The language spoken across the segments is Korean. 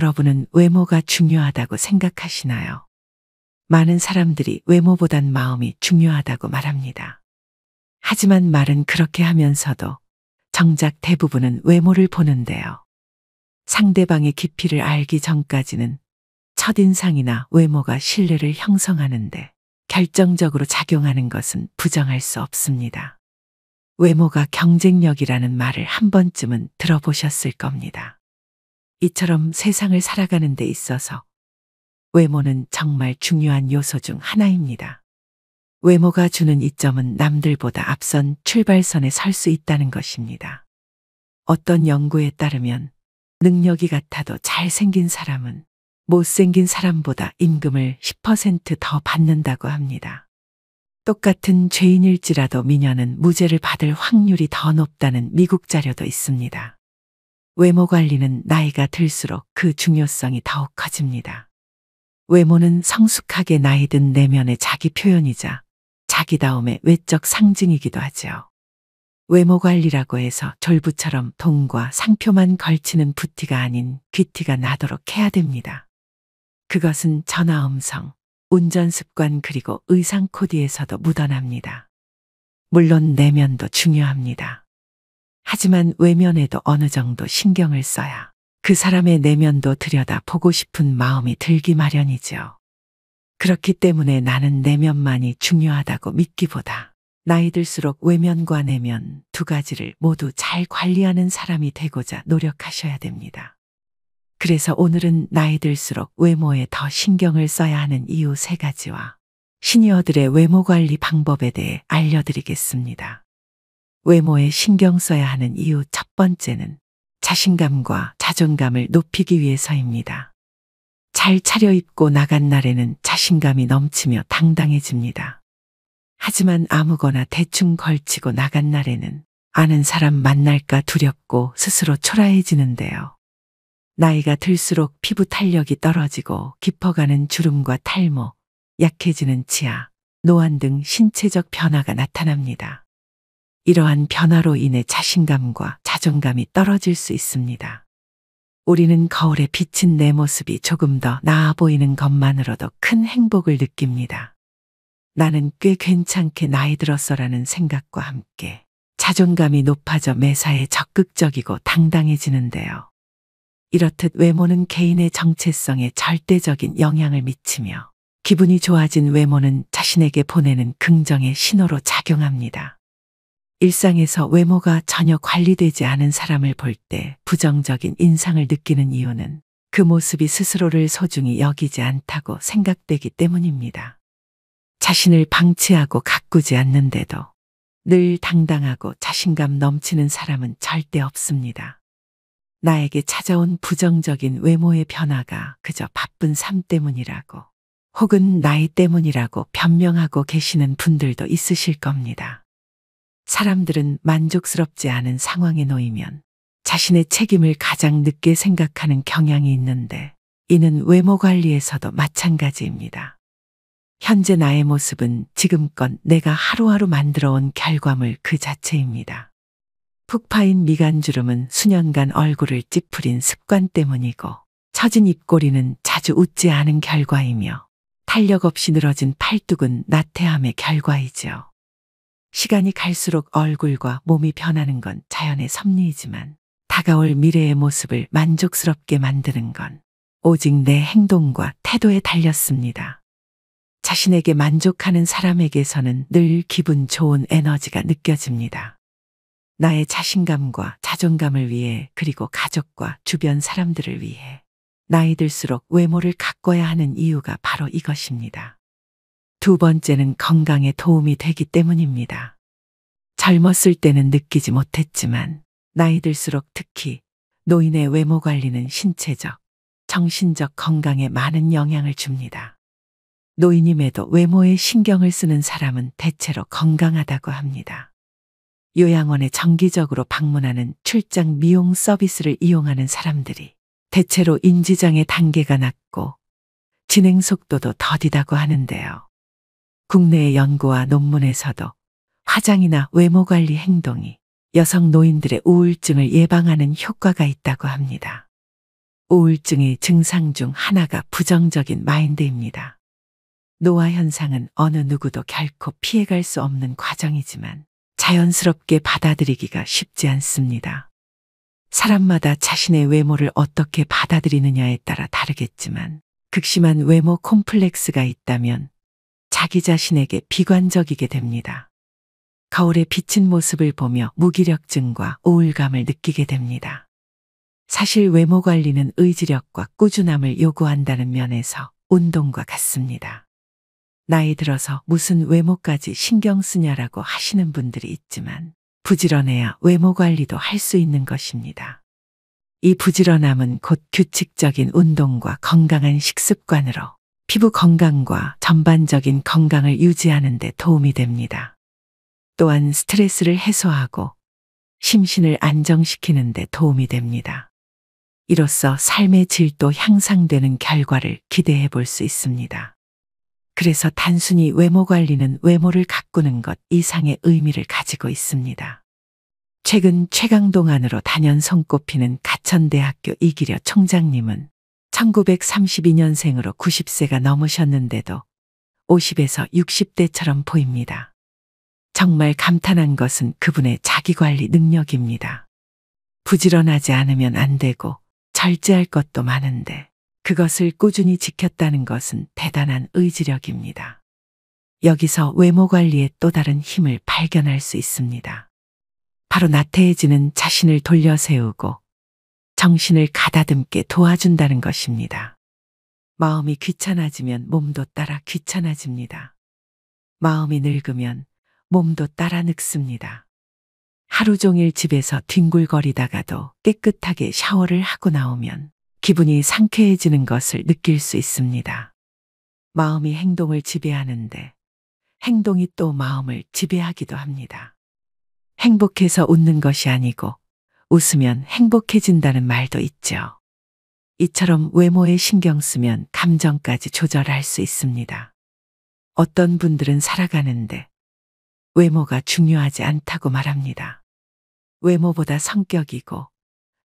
여러분은 외모가 중요하다고 생각하시나요? 많은 사람들이 외모보단 마음이 중요하다고 말합니다. 하지만 말은 그렇게 하면서도 정작 대부분은 외모를 보는데요. 상대방의 깊이를 알기 전까지는 첫인상이나 외모가 신뢰를 형성하는데 결정적으로 작용하는 것은 부정할 수 없습니다. 외모가 경쟁력이라는 말을 한 번쯤은 들어보셨을 겁니다. 이처럼 세상을 살아가는 데 있어서 외모는 정말 중요한 요소 중 하나입니다. 외모가 주는 이점은 남들보다 앞선 출발선에 설 수 있다는 것입니다. 어떤 연구에 따르면 능력이 같아도 잘생긴 사람은 못생긴 사람보다 임금을 10% 더 받는다고 합니다. 똑같은 죄인일지라도 미녀는 무죄를 받을 확률이 더 높다는 미국 자료도 있습니다. 외모 관리는 나이가 들수록 그 중요성이 더욱 커집니다. 외모는 성숙하게 나이 든 내면의 자기 표현이자 자기다움의 외적 상징이기도 하죠. 외모 관리라고 해서 졸부처럼 돈과 상표만 걸치는 부티가 아닌 귀티가 나도록 해야 됩니다. 그것은 전화음성, 운전 습관 그리고 의상 코디에서도 묻어납니다. 물론 내면도 중요합니다. 하지만 외면에도 어느 정도 신경을 써야 그 사람의 내면도 들여다 보고 싶은 마음이 들기 마련이죠. 그렇기 때문에 나는 내면만이 중요하다고 믿기보다 나이 들수록 외면과 내면 두 가지를 모두 잘 관리하는 사람이 되고자 노력하셔야 됩니다. 그래서 오늘은 나이 들수록 외모에 더 신경을 써야 하는 이유 3가지와 시니어들의 외모 관리 방법에 대해 알려드리겠습니다. 외모에 신경 써야 하는 이유 첫 번째는 자신감과 자존감을 높이기 위해서입니다. 잘 차려입고 나간 날에는 자신감이 넘치며 당당해집니다. 하지만 아무거나 대충 걸치고 나간 날에는 아는 사람 만날까 두렵고 스스로 초라해지는데요. 나이가 들수록 피부 탄력이 떨어지고 깊어가는 주름과 탈모, 약해지는 치아, 노안 등 신체적 변화가 나타납니다. 이러한 변화로 인해 자신감과 자존감이 떨어질 수 있습니다. 우리는 거울에 비친 내 모습이 조금 더 나아 보이는 것만으로도 큰 행복을 느낍니다. 나는 꽤 괜찮게 나이 들었어라는 생각과 함께 자존감이 높아져 매사에 적극적이고 당당해지는데요. 이렇듯 외모는 개인의 정체성에 절대적인 영향을 미치며 기분이 좋아진 외모는 자신에게 보내는 긍정의 신호로 작용합니다. 일상에서 외모가 전혀 관리되지 않은 사람을 볼 때 부정적인 인상을 느끼는 이유는 그 모습이 스스로를 소중히 여기지 않다고 생각되기 때문입니다. 자신을 방치하고 가꾸지 않는데도 늘 당당하고 자신감 넘치는 사람은 절대 없습니다. 나에게 찾아온 부정적인 외모의 변화가 그저 바쁜 삶 때문이라고 혹은 나이 때문이라고 변명하고 계시는 분들도 있으실 겁니다. 사람들은 만족스럽지 않은 상황에 놓이면 자신의 책임을 가장 늦게 생각하는 경향이 있는데 이는 외모 관리에서도 마찬가지입니다. 현재 나의 모습은 지금껏 내가 하루하루 만들어온 결과물 그 자체입니다. 푹 파인 미간주름은 수년간 얼굴을 찌푸린 습관 때문이고 처진 입꼬리는 자주 웃지 않은 결과이며 탄력 없이 늘어진 팔뚝은 나태함의 결과이지요. 시간이 갈수록 얼굴과 몸이 변하는 건 자연의 섭리이지만 다가올 미래의 모습을 만족스럽게 만드는 건 오직 내 행동과 태도에 달렸습니다. 자신에게 만족하는 사람에게서는 늘 기분 좋은 에너지가 느껴집니다. 나의 자신감과 자존감을 위해 그리고 가족과 주변 사람들을 위해 나이 들수록 외모를 가꿔야 하는 이유가 바로 이것입니다. 두 번째는 건강에 도움이 되기 때문입니다. 젊었을 때는 느끼지 못했지만 나이 들수록 특히 노인의 외모 관리는 신체적, 정신적 건강에 많은 영향을 줍니다. 노인임에도 외모에 신경을 쓰는 사람은 대체로 건강하다고 합니다. 요양원에 정기적으로 방문하는 출장 미용 서비스를 이용하는 사람들이 대체로 인지장애 단계가 낮고 진행 속도도 더디다고 하는데요. 국내의 연구와 논문에서도 화장이나 외모 관리 행동이 여성 노인들의 우울증을 예방하는 효과가 있다고 합니다. 우울증의 증상 중 하나가 부정적인 마인드입니다. 노화 현상은 어느 누구도 결코 피해갈 수 없는 과정이지만 자연스럽게 받아들이기가 쉽지 않습니다. 사람마다 자신의 외모를 어떻게 받아들이느냐에 따라 다르겠지만 극심한 외모 콤플렉스가 있다면 자기 자신에게 비관적이게 됩니다. 거울에 비친 모습을 보며 무기력증과 우울감을 느끼게 됩니다. 사실 외모 관리는 의지력과 꾸준함을 요구한다는 면에서 운동과 같습니다. 나이 들어서 무슨 외모까지 신경 쓰냐라고 하시는 분들이 있지만 부지런해야 외모 관리도 할 수 있는 것입니다. 이 부지런함은 곧 규칙적인 운동과 건강한 식습관으로 피부 건강과 전반적인 건강을 유지하는 데 도움이 됩니다. 또한 스트레스를 해소하고 심신을 안정시키는 데 도움이 됩니다. 이로써 삶의 질도 향상되는 결과를 기대해 볼 수 있습니다. 그래서 단순히 외모 관리는 외모를 가꾸는 것 이상의 의미를 가지고 있습니다. 최근 최강동 안으로 단연 손꼽히는 가천대학교 이기려 총장님은 1932년생으로 90세가 넘으셨는데도 50에서 60대처럼 보입니다. 정말 감탄한 것은 그분의 자기관리 능력입니다. 부지런하지 않으면 안 되고 절제할 것도 많은데 그것을 꾸준히 지켰다는 것은 대단한 의지력입니다. 여기서 외모 관리의 또 다른 힘을 발견할 수 있습니다. 바로 나태해지는 자신을 돌려세우고 정신을 가다듬게 도와준다는 것입니다. 마음이 귀찮아지면 몸도 따라 귀찮아집니다. 마음이 늙으면 몸도 따라 늙습니다. 하루 종일 집에서 뒹굴거리다가도 깨끗하게 샤워를 하고 나오면 기분이 상쾌해지는 것을 느낄 수 있습니다. 마음이 행동을 지배하는데 행동이 또 마음을 지배하기도 합니다. 행복해서 웃는 것이 아니고 웃으면 행복해진다는 말도 있죠. 이처럼 외모에 신경 쓰면 감정까지 조절할 수 있습니다. 어떤 분들은 살아가는데 외모가 중요하지 않다고 말합니다. 외모보다 성격이고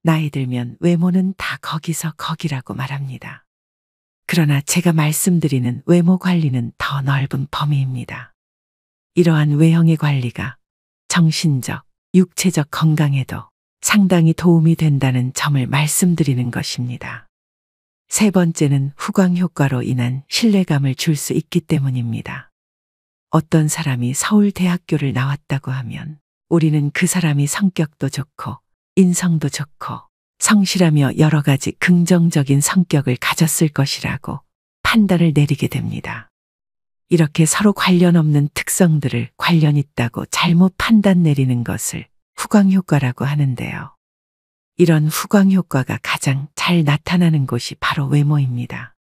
나이 들면 외모는 다 거기서 거기라고 말합니다. 그러나 제가 말씀드리는 외모 관리는 더 넓은 범위입니다. 이러한 외형의 관리가 정신적, 육체적 건강에도 상당히 도움이 된다는 점을 말씀드리는 것입니다. 세 번째는 후광 효과로 인한 신뢰감을 줄 수 있기 때문입니다. 어떤 사람이 서울대학교를 나왔다고 하면 우리는 그 사람이 성격도 좋고 인성도 좋고 성실하며 여러 가지 긍정적인 성격을 가졌을 것이라고 판단을 내리게 됩니다. 이렇게 서로 관련 없는 특성들을 관련 있다고 잘못 판단 내리는 것을 후광 효과라고 하는데요. 이런 후광 효과가 가장 잘 나타나는 곳이 바로 외모입니다.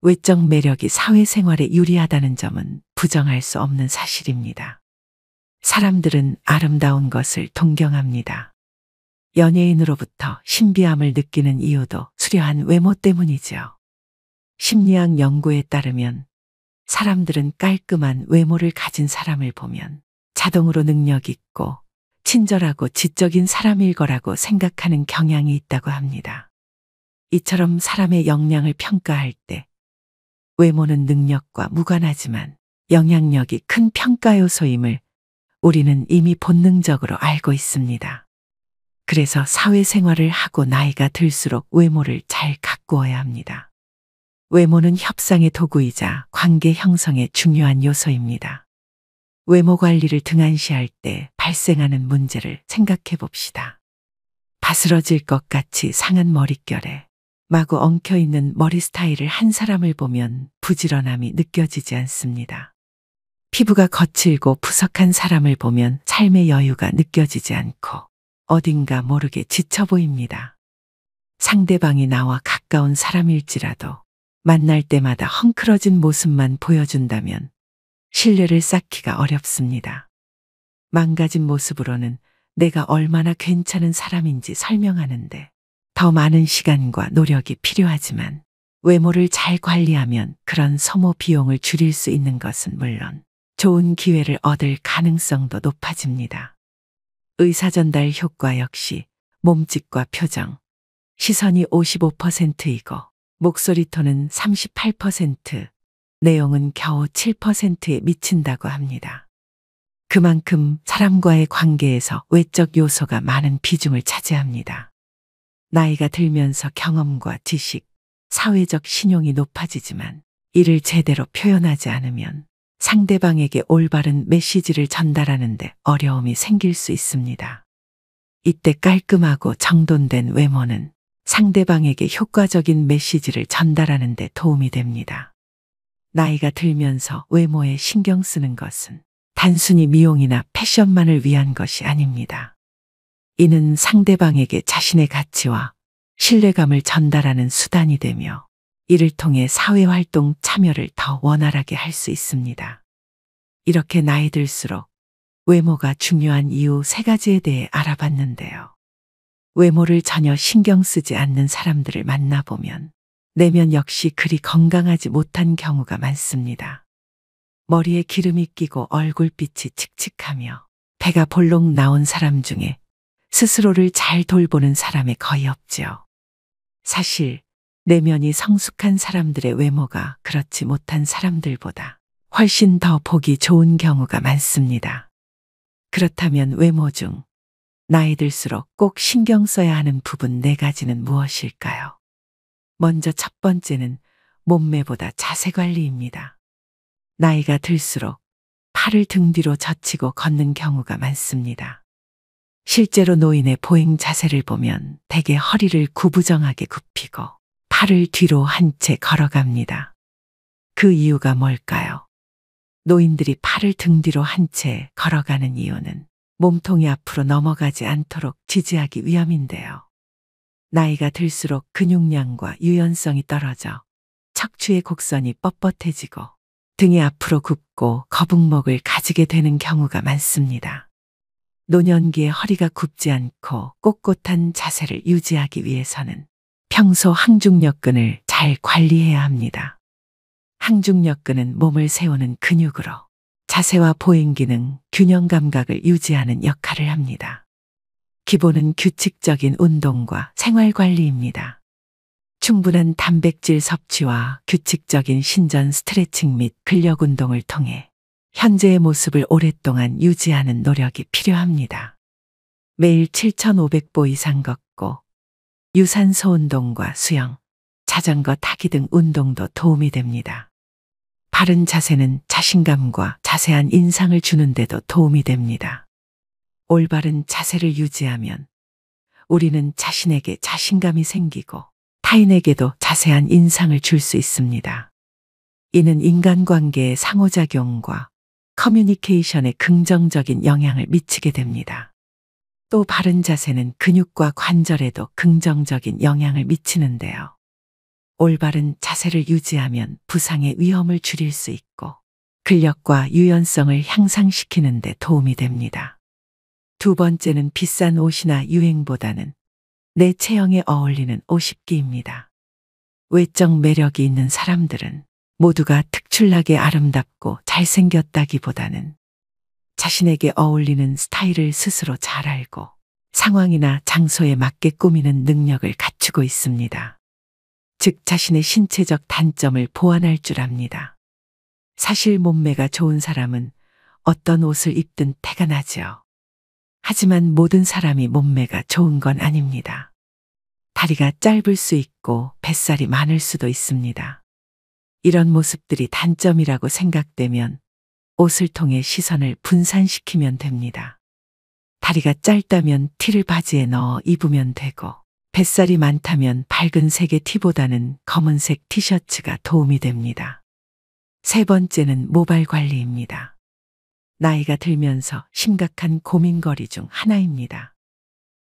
외적 매력이 사회생활에 유리하다는 점은 부정할 수 없는 사실입니다. 사람들은 아름다운 것을 동경합니다. 연예인으로부터 신비함을 느끼는 이유도 수려한 외모 때문이죠. 심리학 연구에 따르면 사람들은 깔끔한 외모를 가진 사람을 보면 자동으로 능력 있고 친절하고 지적인 사람일 거라고 생각하는 경향이 있다고 합니다. 이처럼 사람의 역량을 평가할 때 외모는 능력과 무관하지만 영향력이 큰 평가 요소임을 우리는 이미 본능적으로 알고 있습니다. 그래서 사회생활을 하고 나이가 들수록 외모를 잘 가꾸어야 합니다. 외모는 협상의 도구이자 관계 형성의 중요한 요소입니다. 외모 관리를 등한시할 때 발생하는 문제를 생각해 봅시다. 바스러질 것 같이 상한 머릿결에 마구 엉켜있는 머리 스타일을 한 사람을 보면 부지런함이 느껴지지 않습니다. 피부가 거칠고 푸석한 사람을 보면 삶의 여유가 느껴지지 않고 어딘가 모르게 지쳐 보입니다. 상대방이 나와 가까운 사람일지라도 만날 때마다 헝클어진 모습만 보여준다면 신뢰를 쌓기가 어렵습니다. 망가진 모습으로는 내가 얼마나 괜찮은 사람인지 설명하는데 더 많은 시간과 노력이 필요하지만 외모를 잘 관리하면 그런 소모 비용을 줄일 수 있는 것은 물론 좋은 기회를 얻을 가능성도 높아집니다. 의사전달 효과 역시 몸짓과 표정, 시선이 55%이고 목소리 톤은 38%, 내용은 겨우 7%에 미친다고 합니다. 그만큼 사람과의 관계에서 외적 요소가 많은 비중을 차지합니다. 나이가 들면서 경험과 지식, 사회적 신용이 높아지지만 이를 제대로 표현하지 않으면 상대방에게 올바른 메시지를 전달하는데 어려움이 생길 수 있습니다. 이때 깔끔하고 정돈된 외모는 상대방에게 효과적인 메시지를 전달하는 데 도움이 됩니다. 나이가 들면서 외모에 신경 쓰는 것은 단순히 미용이나 패션만을 위한 것이 아닙니다. 이는 상대방에게 자신의 가치와 신뢰감을 전달하는 수단이 되며 이를 통해 사회활동 참여를 더 원활하게 할 수 있습니다. 이렇게 나이 들수록 외모가 중요한 이유 3가지에 대해 알아봤는데요. 외모를 전혀 신경 쓰지 않는 사람들을 만나보면 내면 역시 그리 건강하지 못한 경우가 많습니다. 머리에 기름이 끼고 얼굴빛이 칙칙하며 배가 볼록 나온 사람 중에 스스로를 잘 돌보는 사람이 거의 없지요. 사실 내면이 성숙한 사람들의 외모가 그렇지 못한 사람들보다 훨씬 더 보기 좋은 경우가 많습니다. 그렇다면 외모 중 나이 들수록 꼭 신경 써야 하는 부분 4가지는 무엇일까요? 먼저 첫 번째는 몸매보다 자세 관리입니다. 나이가 들수록 팔을 등 뒤로 젖히고 걷는 경우가 많습니다. 실제로 노인의 보행 자세를 보면 대개 허리를 구부정하게 굽히고 팔을 뒤로 한 채 걸어갑니다. 그 이유가 뭘까요? 노인들이 팔을 등 뒤로 한 채 걸어가는 이유는 몸통이 앞으로 넘어가지 않도록 지지하기 위함인데요. 나이가 들수록 근육량과 유연성이 떨어져 척추의 곡선이 뻣뻣해지고 등이 앞으로 굽고 거북목을 가지게 되는 경우가 많습니다. 노년기에 허리가 굽지 않고 꼿꼿한 자세를 유지하기 위해서는 평소 항중력근을 잘 관리해야 합니다. 항중력근은 몸을 세우는 근육으로 자세와 보행 기능, 균형 감각을 유지하는 역할을 합니다. 기본은 규칙적인 운동과 생활 관리입니다. 충분한 단백질 섭취와 규칙적인 신전 스트레칭 및 근력 운동을 통해 현재의 모습을 오랫동안 유지하는 노력이 필요합니다. 매일 7,500보 이상 걷고 유산소 운동과 수영, 자전거 타기 등 운동도 도움이 됩니다. 바른 자세는 자신감과 자세한 인상을 주는 데도 도움이 됩니다. 올바른 자세를 유지하면 우리는 자신에게 자신감이 생기고 타인에게도 자세한 인상을 줄 수 있습니다. 이는 인간관계의 상호작용과 커뮤니케이션에 긍정적인 영향을 미치게 됩니다. 또 바른 자세는 근육과 관절에도 긍정적인 영향을 미치는데요. 올바른 자세를 유지하면 부상의 위험을 줄일 수 있고 근력과 유연성을 향상시키는 데 도움이 됩니다. 두 번째는 비싼 옷이나 유행보다는 내 체형에 어울리는 옷 입기입니다. 외적 매력이 있는 사람들은 모두가 특출나게 아름답고 잘생겼다기보다는 자신에게 어울리는 스타일을 스스로 잘 알고 상황이나 장소에 맞게 꾸미는 능력을 갖추고 있습니다. 즉 자신의 신체적 단점을 보완할 줄 압니다. 사실 몸매가 좋은 사람은 어떤 옷을 입든 태가 나지요. 하지만 모든 사람이 몸매가 좋은 건 아닙니다. 다리가 짧을 수 있고 뱃살이 많을 수도 있습니다. 이런 모습들이 단점이라고 생각되면 옷을 통해 시선을 분산시키면 됩니다. 다리가 짧다면 티를 바지에 넣어 입으면 되고 뱃살이 많다면 밝은 색의 티보다는 검은색 티셔츠가 도움이 됩니다. 세 번째는 모발 관리입니다. 나이가 들면서 심각한 고민거리 중 하나입니다.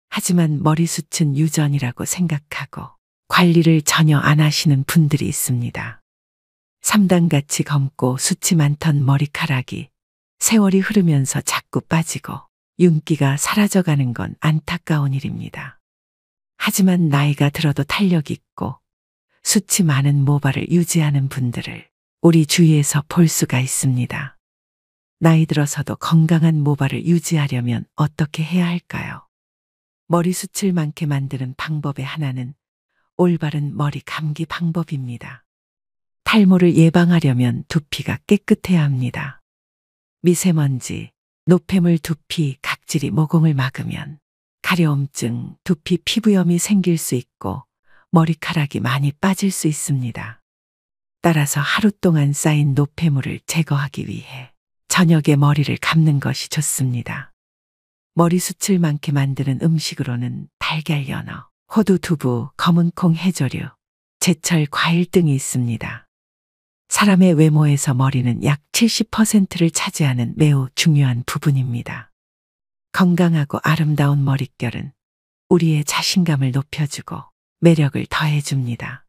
하지만 머리숱은 유전이라고 생각하고 관리를 전혀 안 하시는 분들이 있습니다. 3단같이 검고 숱이 많던 머리카락이 세월이 흐르면서 자꾸 빠지고 윤기가 사라져가는 건 안타까운 일입니다. 하지만 나이가 들어도 탄력 있고 숱이 많은 모발을 유지하는 분들을 우리 주위에서 볼 수가 있습니다. 나이 들어서도 건강한 모발을 유지하려면 어떻게 해야 할까요? 머리숱을 많게 만드는 방법의 하나는 올바른 머리 감기 방법입니다. 탈모를 예방하려면 두피가 깨끗해야 합니다. 미세먼지, 노폐물 두피, 각질이 모공을 막으면 가려움증, 두피 피부염이 생길 수 있고 머리카락이 많이 빠질 수 있습니다. 따라서 하루 동안 쌓인 노폐물을 제거하기 위해 저녁에 머리를 감는 것이 좋습니다. 머리숱을 많게 만드는 음식으로는 달걀 연어, 호두 두부, 검은콩 해조류, 제철 과일 등이 있습니다. 사람의 외모에서 머리는 약 70%를 차지하는 매우 중요한 부분입니다. 건강하고 아름다운 머릿결은 우리의 자신감을 높여주고 매력을 더해줍니다.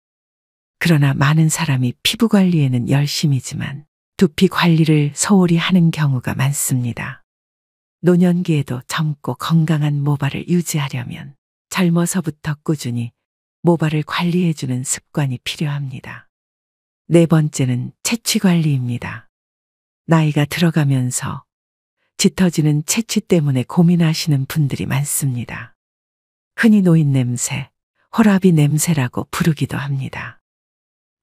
그러나 많은 사람이 피부 관리에는 열심이지만 두피 관리를 소홀히 하는 경우가 많습니다. 노년기에도 젊고 건강한 모발을 유지하려면 젊어서부터 꾸준히 모발을 관리해주는 습관이 필요합니다. 네 번째는 채취 관리입니다. 나이가 들어가면서 짙어지는 채취 때문에 고민하시는 분들이 많습니다. 흔히 노인 냄새, 호라비 냄새라고 부르기도 합니다.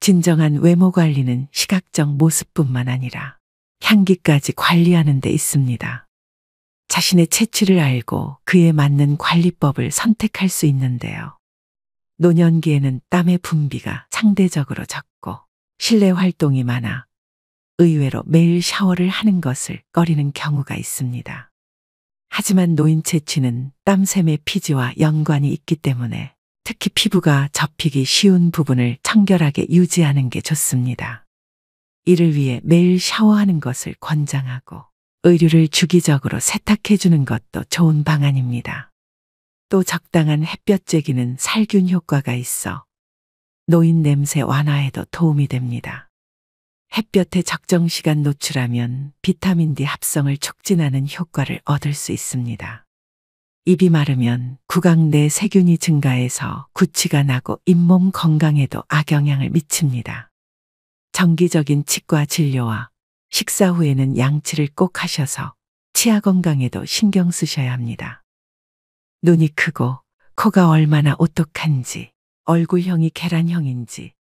진정한 외모 관리는 시각적 모습뿐만 아니라 향기까지 관리하는 데 있습니다. 자신의 체취를 알고 그에 맞는 관리법을 선택할 수 있는데요. 노년기에는 땀의 분비가 상대적으로 적고 실내 활동이 많아 의외로 매일 샤워를 하는 것을 꺼리는 경우가 있습니다. 하지만 노인 채취는 땀샘의 피지와 연관이 있기 때문에 특히 피부가 접히기 쉬운 부분을 청결하게 유지하는 게 좋습니다. 이를 위해 매일 샤워하는 것을 권장하고 의류를 주기적으로 세탁해 주는 것도 좋은 방안입니다. 또 적당한 햇볕 쬐기는 살균 효과가 있어 노인 냄새 완화에도 도움이 됩니다. 햇볕에 적정 시간 노출하면 비타민 D 합성을 촉진하는 효과를 얻을 수 있습니다. 입이 마르면 구강 내 세균이 증가해서 구취가 나고 잇몸 건강에도 악영향을 미칩니다. 정기적인 치과 진료와 식사 후에는 양치를 꼭 하셔서 치아 건강에도 신경 쓰셔야 합니다. 눈이 크고 코가 얼마나 오똑한지, 얼굴형이 계란형인지,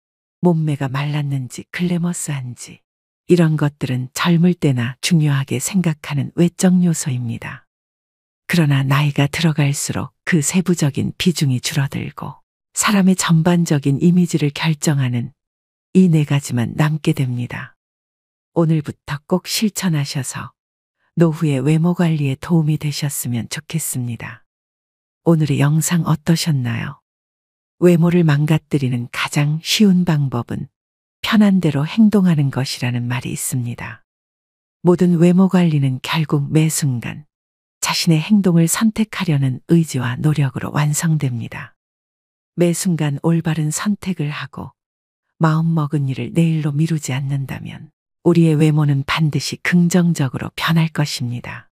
몸매가 말랐는지 글래머스한지 이런 것들은 젊을 때나 중요하게 생각하는 외적 요소입니다. 그러나 나이가 들어갈수록 그 세부적인 비중이 줄어들고 사람의 전반적인 이미지를 결정하는 이 네 가지만 남게 됩니다. 오늘부터 꼭 실천하셔서 노후의 외모 관리에 도움이 되셨으면 좋겠습니다. 오늘의 영상 어떠셨나요? 외모를 망가뜨리는 가장 쉬운 방법은 편한 대로 행동하는 것이라는 말이 있습니다. 모든 외모 관리는 결국 매 순간 자신의 행동을 선택하려는 의지와 노력으로 완성됩니다. 매 순간 올바른 선택을 하고 마음먹은 일을 내일로 미루지 않는다면 우리의 외모는 반드시 긍정적으로 변할 것입니다.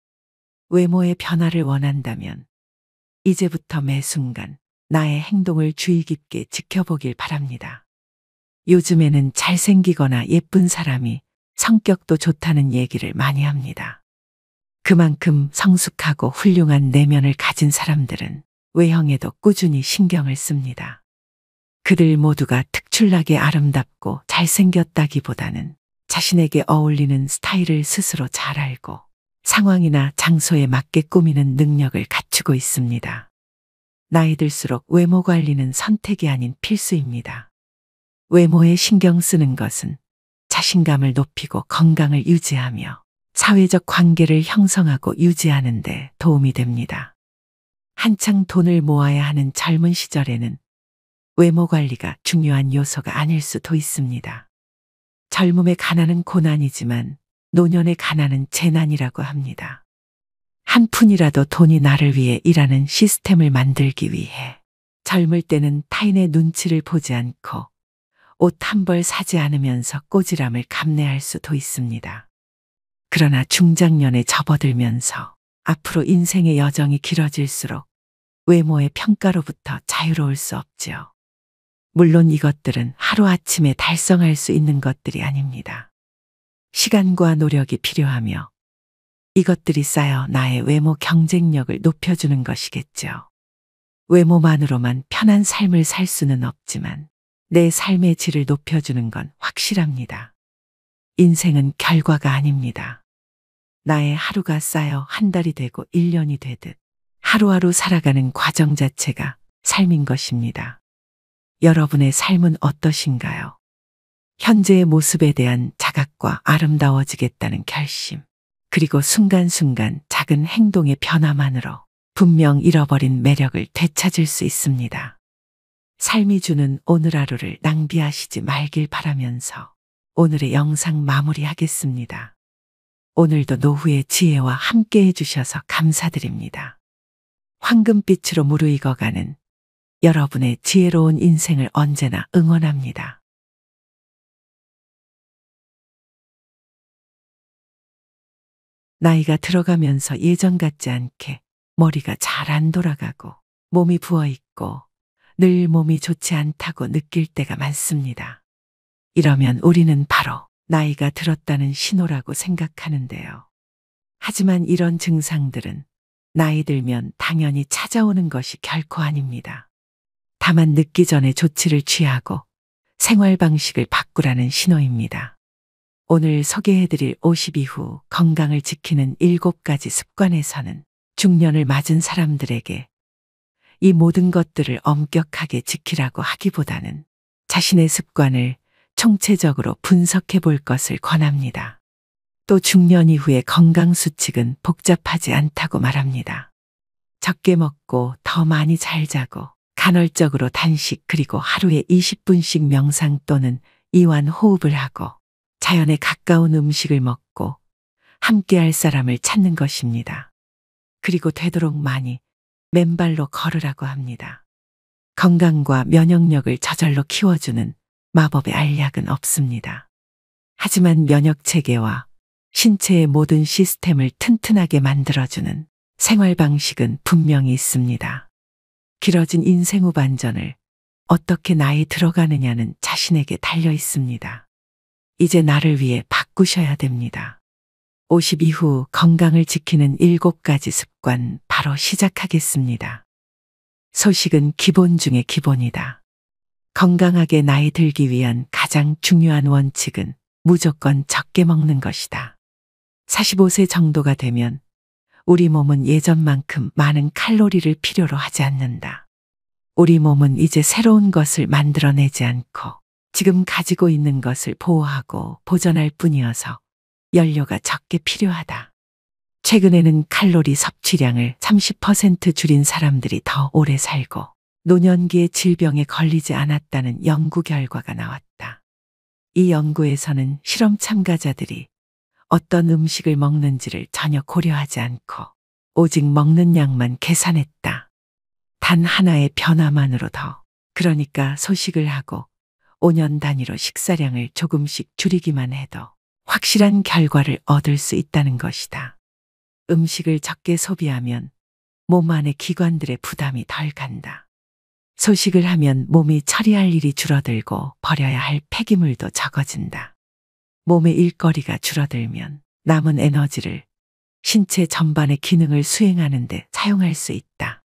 외모의 변화를 원한다면 이제부터 매 순간 나의 행동을 주의 깊게 지켜보길 바랍니다. 요즘에는 잘생기거나 예쁜 사람이 성격도 좋다는 얘기를 많이 합니다. 그만큼 성숙하고 훌륭한 내면을 가진 사람들은 외형에도 꾸준히 신경을 씁니다. 그들 모두가 특출나게 아름답고 잘생겼다기보다는 자신에게 어울리는 스타일을 스스로 잘 알고 상황이나 장소에 맞게 꾸미는 능력을 갖추고 있습니다. 나이 들수록 외모 관리는 선택이 아닌 필수입니다. 외모에 신경 쓰는 것은 자신감을 높이고 건강을 유지하며 사회적 관계를 형성하고 유지하는 데 도움이 됩니다. 한창 돈을 모아야 하는 젊은 시절에는 외모 관리가 중요한 요소가 아닐 수도 있습니다. 젊음의 가난은 고난이지만 노년의 가난은 재난이라고 합니다. 한 푼이라도 돈이 나를 위해 일하는 시스템을 만들기 위해 젊을 때는 타인의 눈치를 보지 않고 옷 한 벌 사지 않으면서 꼬지람을 감내할 수도 있습니다. 그러나 중장년에 접어들면서 앞으로 인생의 여정이 길어질수록 외모의 평가로부터 자유로울 수 없지요. 물론 이것들은 하루아침에 달성할 수 있는 것들이 아닙니다. 시간과 노력이 필요하며 이것들이 쌓여 나의 외모 경쟁력을 높여주는 것이겠죠. 외모만으로만 편한 삶을 살 수는 없지만 내 삶의 질을 높여주는 건 확실합니다. 인생은 결과가 아닙니다. 나의 하루가 쌓여 한 달이 되고 1년이 되듯 하루하루 살아가는 과정 자체가 삶인 것입니다. 여러분의 삶은 어떠신가요? 현재의 모습에 대한 자각과 아름다워지겠다는 결심, 그리고 순간순간 작은 행동의 변화만으로 분명 잃어버린 매력을 되찾을 수 있습니다. 삶이 주는 오늘 하루를 낭비하시지 말길 바라면서 오늘의 영상 마무리하겠습니다. 오늘도 노후의 지혜와 함께 해주셔서 감사드립니다. 황금빛으로 무르익어가는 여러분의 지혜로운 인생을 언제나 응원합니다. 나이가 들어가면서 예전 같지 않게 머리가 잘 안 돌아가고 몸이 부어있고 늘 몸이 좋지 않다고 느낄 때가 많습니다. 이러면 우리는 바로 나이가 들었다는 신호라고 생각하는데요. 하지만 이런 증상들은 나이 들면 당연히 찾아오는 것이 결코 아닙니다. 다만 늦기 전에 조치를 취하고 생활 방식을 바꾸라는 신호입니다. 오늘 소개해드릴 50 이후 건강을 지키는 7가지 습관에서는 중년을 맞은 사람들에게 이 모든 것들을 엄격하게 지키라고 하기보다는 자신의 습관을 총체적으로 분석해 볼 것을 권합니다. 또 중년 이후의 건강 수칙은 복잡하지 않다고 말합니다. 적게 먹고 더 많이 잘 자고 간헐적으로 단식, 그리고 하루에 20분씩 명상 또는 이완 호흡을 하고 자연에 가까운 음식을 먹고 함께할 사람을 찾는 것입니다. 그리고 되도록 많이 맨발로 걸으라고 합니다. 건강과 면역력을 저절로 키워주는 마법의 알약은 없습니다. 하지만 면역 체계와 신체의 모든 시스템을 튼튼하게 만들어주는 생활 방식은 분명히 있습니다. 길어진 인생 후반전을 어떻게 나이 들어가느냐는 자신에게 달려 있습니다. 이제 나를 위해 바꾸셔야 됩니다. 50 이후 건강을 지키는 7가지 습관, 바로 시작하겠습니다. 소식은 기본 중의 기본이다. 건강하게 나이 들기 위한 가장 중요한 원칙은 무조건 적게 먹는 것이다. 45세 정도가 되면 우리 몸은 예전만큼 많은 칼로리를 필요로 하지 않는다. 우리 몸은 이제 새로운 것을 만들어내지 않고 지금 가지고 있는 것을 보호하고 보존할 뿐이어서 연료가 적게 필요하다. 최근에는 칼로리 섭취량을 30% 줄인 사람들이 더 오래 살고 노년기에 질병에 걸리지 않았다는 연구 결과가 나왔다. 이 연구에서는 실험 참가자들이 어떤 음식을 먹는지를 전혀 고려하지 않고 오직 먹는 양만 계산했다. 단 하나의 변화만으로 그러니까 소식을 하고 5년 단위로 식사량을 조금씩 줄이기만 해도 확실한 결과를 얻을 수 있다는 것이다. 음식을 적게 소비하면 몸 안의 기관들의 부담이 덜 간다. 소식을 하면 몸이 처리할 일이 줄어들고 버려야 할 폐기물도 적어진다. 몸의 일거리가 줄어들면 남은 에너지를 신체 전반의 기능을 수행하는 데 사용할 수 있다.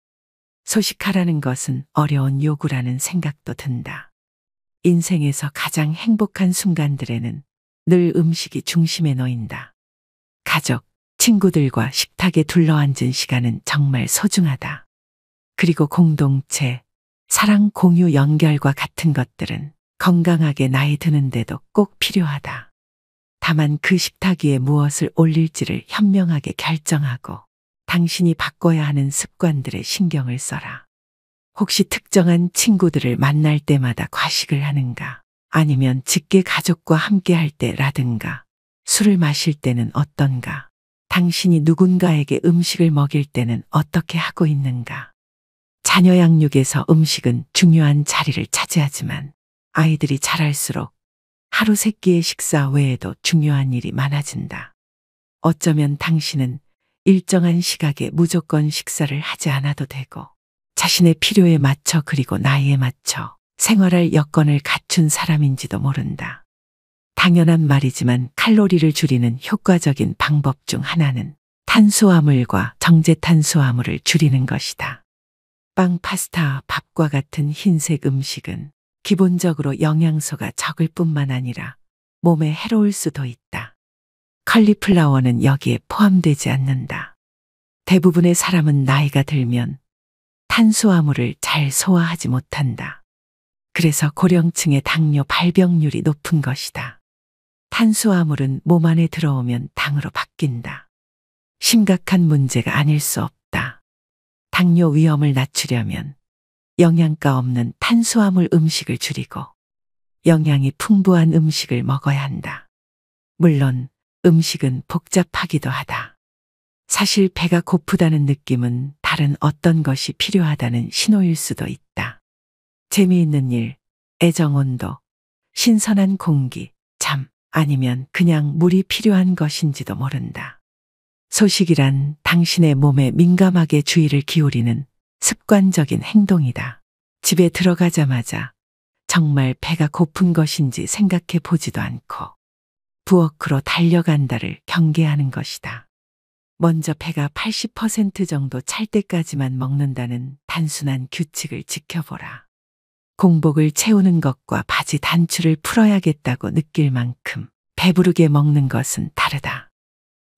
소식하라는 것은 어려운 요구라는 생각도 든다. 인생에서 가장 행복한 순간들에는 늘 음식이 중심에 놓인다. 가족, 친구들과 식탁에 둘러앉은 시간은 정말 소중하다. 그리고 공동체, 사랑, 공유, 연결과 같은 것들은 건강하게 나이 드는데도 꼭 필요하다. 다만 그 식탁 위에 무엇을 올릴지를 현명하게 결정하고 당신이 바꿔야 하는 습관들에 신경을 써라. 혹시 특정한 친구들을 만날 때마다 과식을 하는가? 아니면 직계 가족과 함께 할 때라든가 술을 마실 때는 어떤가? 당신이 누군가에게 음식을 먹일 때는 어떻게 하고 있는가? 자녀 양육에서 음식은 중요한 자리를 차지하지만 아이들이 자랄수록 하루 3끼의 식사 외에도 중요한 일이 많아진다. 어쩌면 당신은 일정한 시각에 무조건 식사를 하지 않아도 되고 자신의 필요에 맞춰 그리고 나이에 맞춰 생활할 여건을 갖춘 사람인지도 모른다. 당연한 말이지만 칼로리를 줄이는 효과적인 방법 중 하나는 탄수화물과 정제탄수화물을 줄이는 것이다. 빵, 파스타, 밥과 같은 흰색 음식은 기본적으로 영양소가 적을 뿐만 아니라 몸에 해로울 수도 있다. 컬리플라워는 여기에 포함되지 않는다. 대부분의 사람은 나이가 들면 탄수화물을 잘 소화하지 못한다. 그래서 고령층의 당뇨 발병률이 높은 것이다. 탄수화물은 몸 안에 들어오면 당으로 바뀐다. 심각한 문제가 아닐 수 없다. 당뇨 위험을 낮추려면 영양가 없는 탄수화물 음식을 줄이고 영양이 풍부한 음식을 먹어야 한다. 물론 음식은 복잡하기도 하다. 사실 배가 고프다는 느낌은 다른 어떤 것이 필요하다는 신호일 수도 있다. 재미있는 일, 애정 온도, 신선한 공기, 잠, 아니면 그냥 물이 필요한 것인지도 모른다. 소식이란 당신의 몸에 민감하게 주의를 기울이는 습관적인 행동이다. 집에 들어가자마자 정말 배가 고픈 것인지 생각해 보지도 않고 부엌으로 달려간다를 경계하는 것이다. 먼저 배가 80% 정도 찰 때까지만 먹는다는 단순한 규칙을 지켜보라. 공복을 채우는 것과 바지 단추를 풀어야겠다고 느낄 만큼 배부르게 먹는 것은 다르다.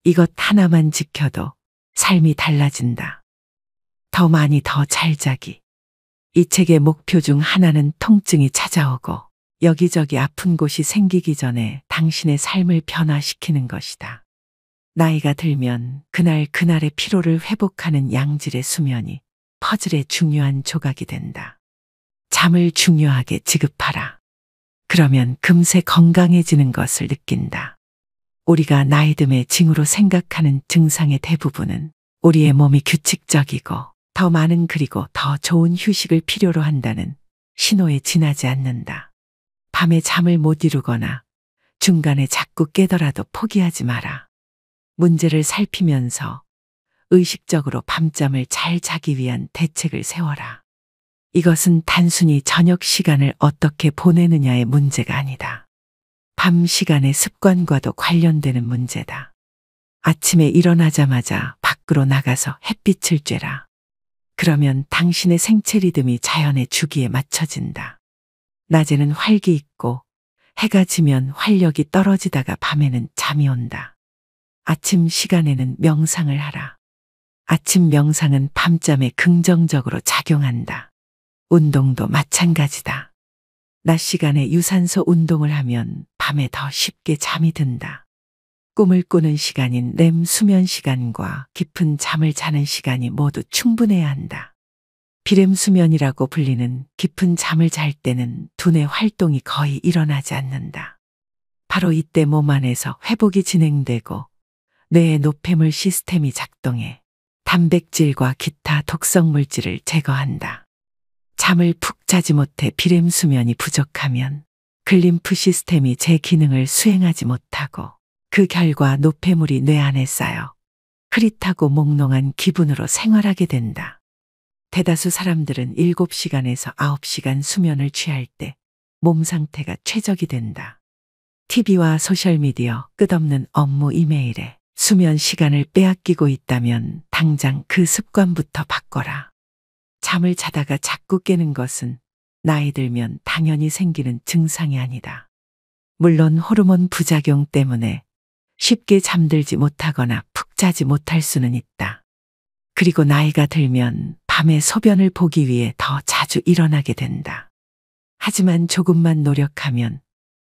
이것 하나만 지켜도 삶이 달라진다. 더 많이 더 잘 자기. 이 책의 목표 중 하나는 통증이 찾아오고 여기저기 아픈 곳이 생기기 전에 당신의 삶을 변화시키는 것이다. 나이가 들면 그날의 피로를 회복하는 양질의 수면이 퍼즐의 중요한 조각이 된다. 잠을 중요하게 지급하라. 그러면 금세 건강해지는 것을 느낀다. 우리가 나이듦의 징후로 생각하는 증상의 대부분은 우리의 몸이 규칙적이고 더 많은 그리고 더 좋은 휴식을 필요로 한다는 신호에 지나지 않는다. 밤에 잠을 못 이루거나 중간에 자꾸 깨더라도 포기하지 마라. 문제를 살피면서 의식적으로 밤잠을 잘 자기 위한 대책을 세워라. 이것은 단순히 저녁 시간을 어떻게 보내느냐의 문제가 아니다. 밤 시간의 습관과도 관련되는 문제다. 아침에 일어나자마자 밖으로 나가서 햇빛을 쬐라. 그러면 당신의 생체 리듬이 자연의 주기에 맞춰진다. 낮에는 활기 있고 해가 지면 활력이 떨어지다가 밤에는 잠이 온다. 아침 시간에는 명상을 하라. 아침 명상은 밤잠에 긍정적으로 작용한다. 운동도 마찬가지다. 낮 시간에 유산소 운동을 하면 밤에 더 쉽게 잠이 든다. 꿈을 꾸는 시간인 렘 수면 시간과 깊은 잠을 자는 시간이 모두 충분해야 한다. 비렘 수면이라고 불리는 깊은 잠을 잘 때는 두뇌 활동이 거의 일어나지 않는다. 바로 이때 몸 안에서 회복이 진행되고 뇌의 노폐물 시스템이 작동해 단백질과 기타 독성 물질을 제거한다. 잠을 푹 자지 못해 비렘 수면이 부족하면 글림프 시스템이 제 기능을 수행하지 못하고 그 결과 노폐물이 뇌 안에 쌓여 흐릿하고 몽롱한 기분으로 생활하게 된다. 대다수 사람들은 7시간에서 9시간 수면을 취할 때 몸 상태가 최적이 된다. TV와 소셜미디어, 끝없는 업무, 이메일에 수면 시간을 빼앗기고 있다면 당장 그 습관부터 바꿔라. 잠을 자다가 자꾸 깨는 것은 나이 들면 당연히 생기는 증상이 아니다. 물론 호르몬 부작용 때문에 쉽게 잠들지 못하거나 푹 자지 못할 수는 있다. 그리고 나이가 들면 밤에 소변을 보기 위해 더 자주 일어나게 된다. 하지만 조금만 노력하면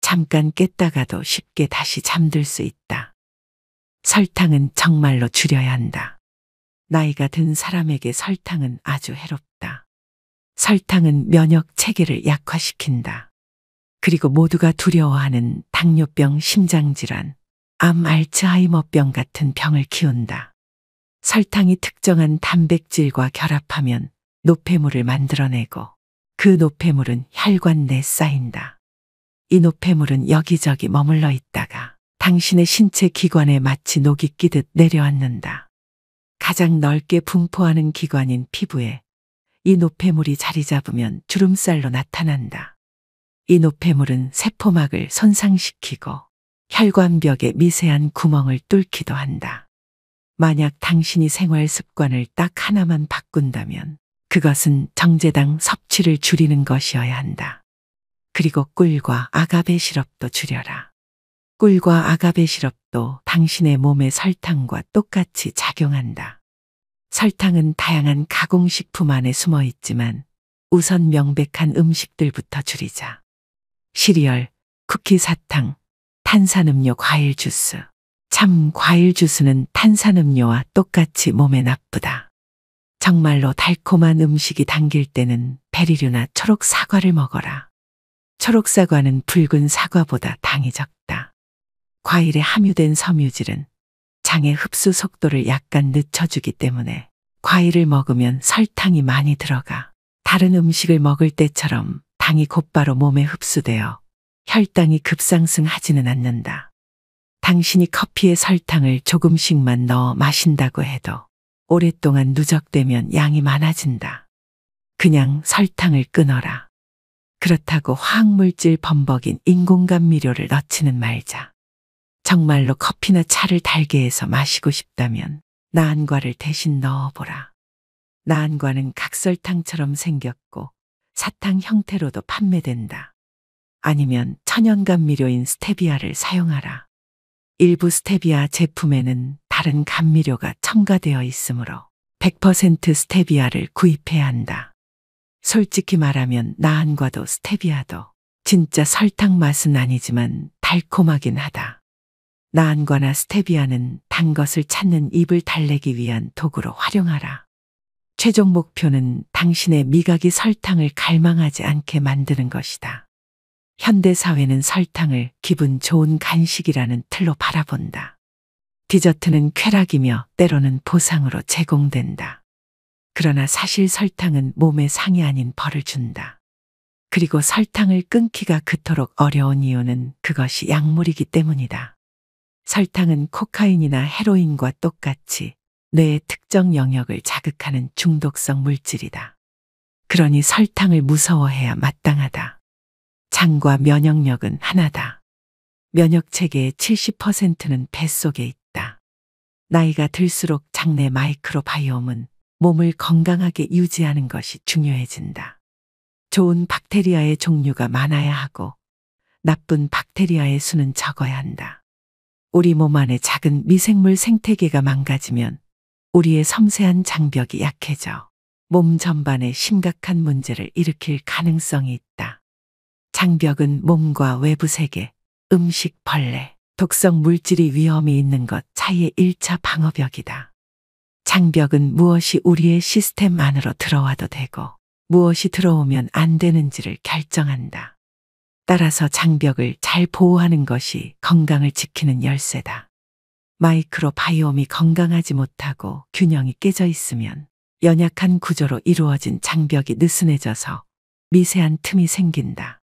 잠깐 깼다가도 쉽게 다시 잠들 수 있다. 설탕은 정말로 줄여야 한다. 나이가 든 사람에게 설탕은 아주 해롭다. 설탕은 면역 체계를 약화시킨다. 그리고 모두가 두려워하는 당뇨병, 심장질환, 암, 알츠하이머병 같은 병을 키운다. 설탕이 특정한 단백질과 결합하면 노폐물을 만들어내고 그 노폐물은 혈관 내에 쌓인다. 이 노폐물은 여기저기 머물러 있다가 당신의 신체 기관에 마치 녹이 끼듯 내려앉는다. 가장 넓게 분포하는 기관인 피부에 이 노폐물이 자리 잡으면 주름살로 나타난다. 이 노폐물은 세포막을 손상시키고 혈관벽에 미세한 구멍을 뚫기도 한다. 만약 당신이 생활 습관을 딱 하나만 바꾼다면 그것은 정제당 섭취를 줄이는 것이어야 한다. 그리고 꿀과 아가베 시럽도 줄여라. 꿀과 아가베 시럽도 당신의 몸에 설탕과 똑같이 작용한다. 설탕은 다양한 가공식품 안에 숨어 있지만 우선 명백한 음식들부터 줄이자. 시리얼, 쿠키 사탕, 탄산음료, 과일 주스. 참, 과일 주스는 탄산음료와 똑같이 몸에 나쁘다. 정말로 달콤한 음식이 당길 때는 베리류나 초록 사과를 먹어라. 초록 사과는 붉은 사과보다 당이 적다. 과일에 함유된 섬유질은 장의 흡수 속도를 약간 늦춰주기 때문에 과일을 먹으면 설탕이 많이 들어가 다른 음식을 먹을 때처럼 당이 곧바로 몸에 흡수되어 혈당이 급상승하지는 않는다. 당신이 커피에 설탕을 조금씩만 넣어 마신다고 해도 오랫동안 누적되면 양이 많아진다. 그냥 설탕을 끊어라. 그렇다고 화학물질 범벅인 인공감미료를 넣지는 말자. 정말로 커피나 차를 달게 해서 마시고 싶다면 나안과를 대신 넣어보라. 나안과는 각설탕처럼 생겼고 사탕 형태로도 판매된다. 아니면 천연감미료인 스테비아를 사용하라. 일부 스테비아 제품에는 다른 감미료가 첨가되어 있으므로 100% 스테비아를 구입해야 한다. 솔직히 말하면 나안과도 스테비아도 진짜 설탕 맛은 아니지만 달콤하긴 하다. 나안과나 스테비아는 단 것을 찾는 입을 달래기 위한 도구로 활용하라. 최종 목표는 당신의 미각이 설탕을 갈망하지 않게 만드는 것이다. 현대사회는 설탕을 기분 좋은 간식이라는 틀로 바라본다. 디저트는 쾌락이며 때로는 보상으로 제공된다. 그러나 사실 설탕은 몸에 상이 아닌 벌을 준다. 그리고 설탕을 끊기가 그토록 어려운 이유는 그것이 약물이기 때문이다. 설탕은 코카인이나 헤로인과 똑같이 뇌의 특정 영역을 자극하는 중독성 물질이다. 그러니 설탕을 무서워해야 마땅하다. 장과 면역력은 하나다. 면역체계의 70%는 뱃속에 있다. 나이가 들수록 장내 마이크로바이옴은 몸을 건강하게 유지하는 것이 중요해진다. 좋은 박테리아의 종류가 많아야 하고 나쁜 박테리아의 수는 적어야 한다. 우리 몸 안의 작은 미생물 생태계가 망가지면 우리의 섬세한 장벽이 약해져 몸 전반에 심각한 문제를 일으킬 가능성이 있다. 장벽은 몸과 외부 세계, 음식, 벌레, 독성 물질이 위험이 있는 것 사이의 1차 방어벽이다. 장벽은 무엇이 우리의 시스템 안으로 들어와도 되고 무엇이 들어오면 안 되는지를 결정한다. 따라서 장벽을 잘 보호하는 것이 건강을 지키는 열쇠다. 마이크로바이옴이 건강하지 못하고 균형이 깨져 있으면 연약한 구조로 이루어진 장벽이 느슨해져서 미세한 틈이 생긴다.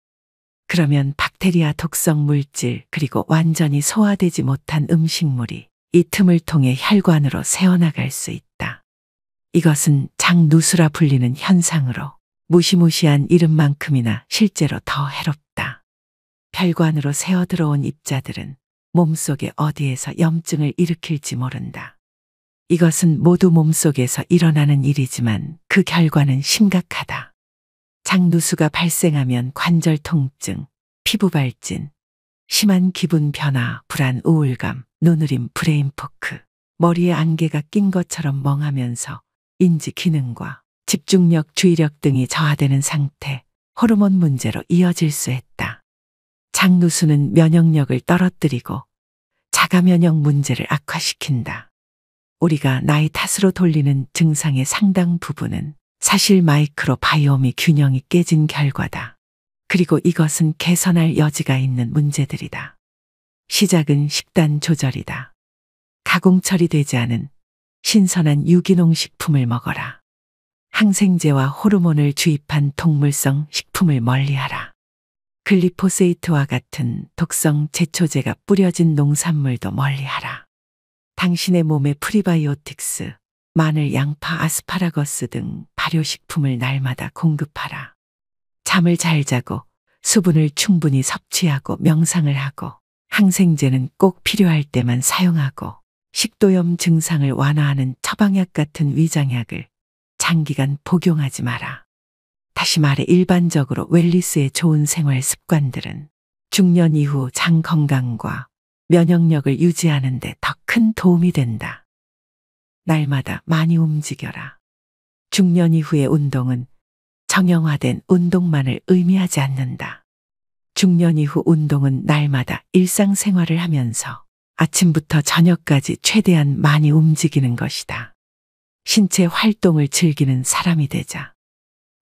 그러면 박테리아 독성 물질 그리고 완전히 소화되지 못한 음식물이 이 틈을 통해 혈관으로 새어나갈 수 있다. 이것은 장누수라 불리는 현상으로 무시무시한 이름만큼이나 실제로 더 해롭다. 혈관으로 새어 들어온 입자들은 몸속에 어디에서 염증을 일으킬지 모른다. 이것은 모두 몸속에서 일어나는 일이지만 그 결과는 심각하다. 장누수가 발생하면 관절 통증, 피부 발진, 심한 기분 변화, 불안, 우울감, 눈으림, 브레인포크, 머리에 안개가 낀 것처럼 멍하면서 인지 기능과 집중력, 주의력 등이 저하되는 상태, 호르몬 문제로 이어질 수 있다. 장누수는 면역력을 떨어뜨리고 자가 면역 문제를 악화시킨다. 우리가 나이 탓으로 돌리는 증상의 상당 부분은 사실 마이크로바이옴이 균형이 깨진 결과다. 그리고 이것은 개선할 여지가 있는 문제들이다. 시작은 식단 조절이다. 가공 처리되지 않은 신선한 유기농 식품을 먹어라. 항생제와 호르몬을 주입한 동물성 식품을 멀리하라. 글리포세이트와 같은 독성 제초제가 뿌려진 농산물도 멀리하라. 당신의 몸에 프리바이오틱스, 마늘, 양파, 아스파라거스 등 발효식품을 날마다 공급하라. 잠을 잘 자고 수분을 충분히 섭취하고 명상을 하고 항생제는 꼭 필요할 때만 사용하고 식도염 증상을 완화하는 처방약 같은 위장약을 장기간 복용하지 마라. 다시 말해 일반적으로 웰리스의 좋은 생활 습관들은 중년 이후 장 건강과 면역력을 유지하는 데 더 큰 도움이 된다. 날마다 많이 움직여라. 중년 이후의 운동은 정형화된 운동만을 의미하지 않는다. 중년 이후 운동은 날마다 일상생활을 하면서 아침부터 저녁까지 최대한 많이 움직이는 것이다. 신체 활동을 즐기는 사람이 되자.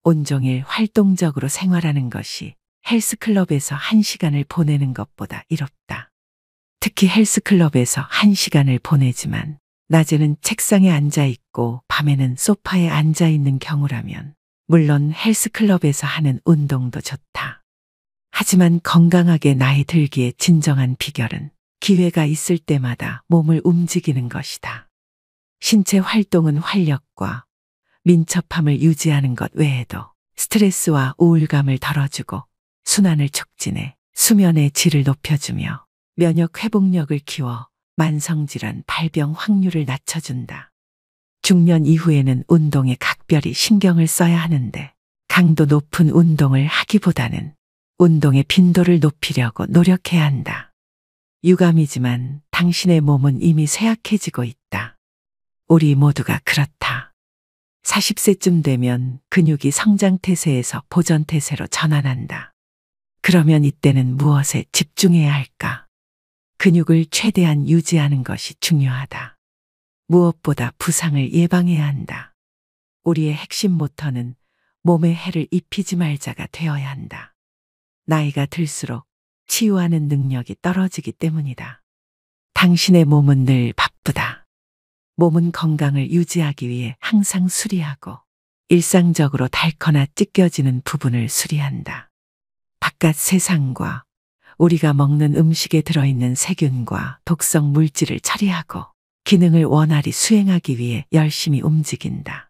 온종일 활동적으로 생활하는 것이 헬스클럽에서 1시간을 보내는 것보다 이롭다. 특히 헬스클럽에서 1시간을 보내지만 낮에는 책상에 앉아 있고 밤에는 소파에 앉아 있는 경우라면 물론 헬스클럽에서 하는 운동도 좋다. 하지만 건강하게 나이 들기의 진정한 비결은 기회가 있을 때마다 몸을 움직이는 것이다. 신체 활동은 활력과 민첩함을 유지하는 것 외에도 스트레스와 우울감을 덜어주고 순환을 촉진해 수면의 질을 높여주며 면역 회복력을 키워 만성질환 발병 확률을 낮춰준다. 중년 이후에는 운동에 각별히 신경을 써야 하는데 강도 높은 운동을 하기보다는 운동의 빈도를 높이려고 노력해야 한다. 유감이지만 당신의 몸은 이미 쇠약해지고 있다. 우리 모두가 그렇다. 40세쯤 되면 근육이 성장태세에서 보전태세로 전환한다. 그러면 이때는 무엇에 집중해야 할까? 근육을 최대한 유지하는 것이 중요하다. 무엇보다 부상을 예방해야 한다. 우리의 핵심 모토는 몸에 해를 입히지 말자가 되어야 한다. 나이가 들수록 치유하는 능력이 떨어지기 때문이다. 당신의 몸은 늘 바쁘다. 몸은 건강을 유지하기 위해 항상 수리하고 일상적으로 닳거나 찢겨지는 부분을 수리한다. 바깥 세상과 우리가 먹는 음식에 들어있는 세균과 독성 물질을 처리하고 기능을 원활히 수행하기 위해 열심히 움직인다.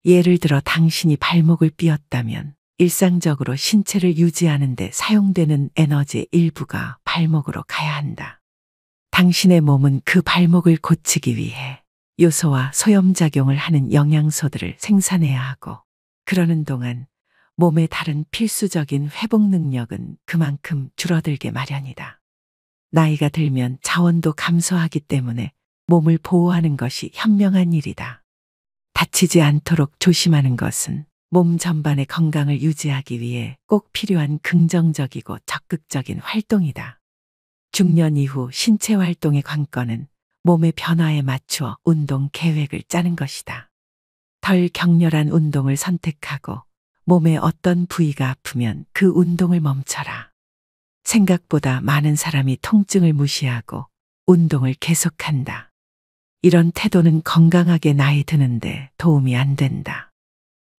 예를 들어 당신이 발목을 삐었다면 일상적으로 신체를 유지하는 데 사용되는 에너지의 일부가 발목으로 가야 한다. 당신의 몸은 그 발목을 고치기 위해 요소와 소염작용을 하는 영양소들을 생산해야 하고 그러는 동안 몸의 다른 필수적인 회복 능력은 그만큼 줄어들게 마련이다. 나이가 들면 자원도 감소하기 때문에 몸을 보호하는 것이 현명한 일이다. 다치지 않도록 조심하는 것은 몸 전반의 건강을 유지하기 위해 꼭 필요한 긍정적이고 적극적인 활동이다. 중년 이후 신체 활동의 관건은 몸의 변화에 맞추어 운동 계획을 짜는 것이다. 덜 격렬한 운동을 선택하고 몸의 어떤 부위가 아프면 그 운동을 멈춰라. 생각보다 많은 사람이 통증을 무시하고 운동을 계속한다. 이런 태도는 건강하게 나이 드는데 도움이 안 된다.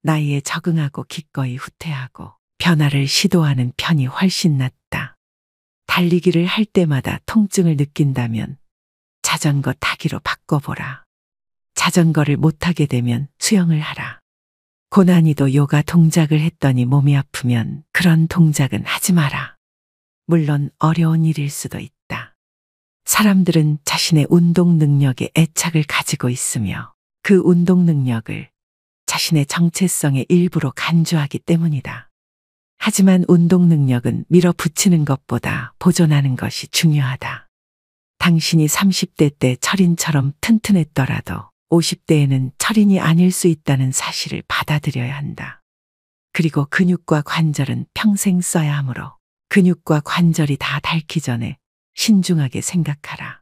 나이에 적응하고 기꺼이 후퇴하고 변화를 시도하는 편이 훨씬 낫다. 달리기를 할 때마다 통증을 느낀다면 자전거 타기로 바꿔보라. 자전거를 못 타게 되면 수영을 하라. 고난이도 요가 동작을 했더니 몸이 아프면 그런 동작은 하지 마라. 물론 어려운 일일 수도 있다. 사람들은 자신의 운동 능력에 애착을 가지고 있으며 그 운동 능력을 자신의 정체성의 일부로 간주하기 때문이다. 하지만 운동 능력은 밀어붙이는 것보다 보존하는 것이 중요하다. 당신이 30대 때 철인처럼 튼튼했더라도 50대에는 철인이 아닐 수 있다는 사실을 받아들여야 한다. 그리고 근육과 관절은 평생 써야 하므로 근육과 관절이 다 닳기 전에 신중하게 생각하라.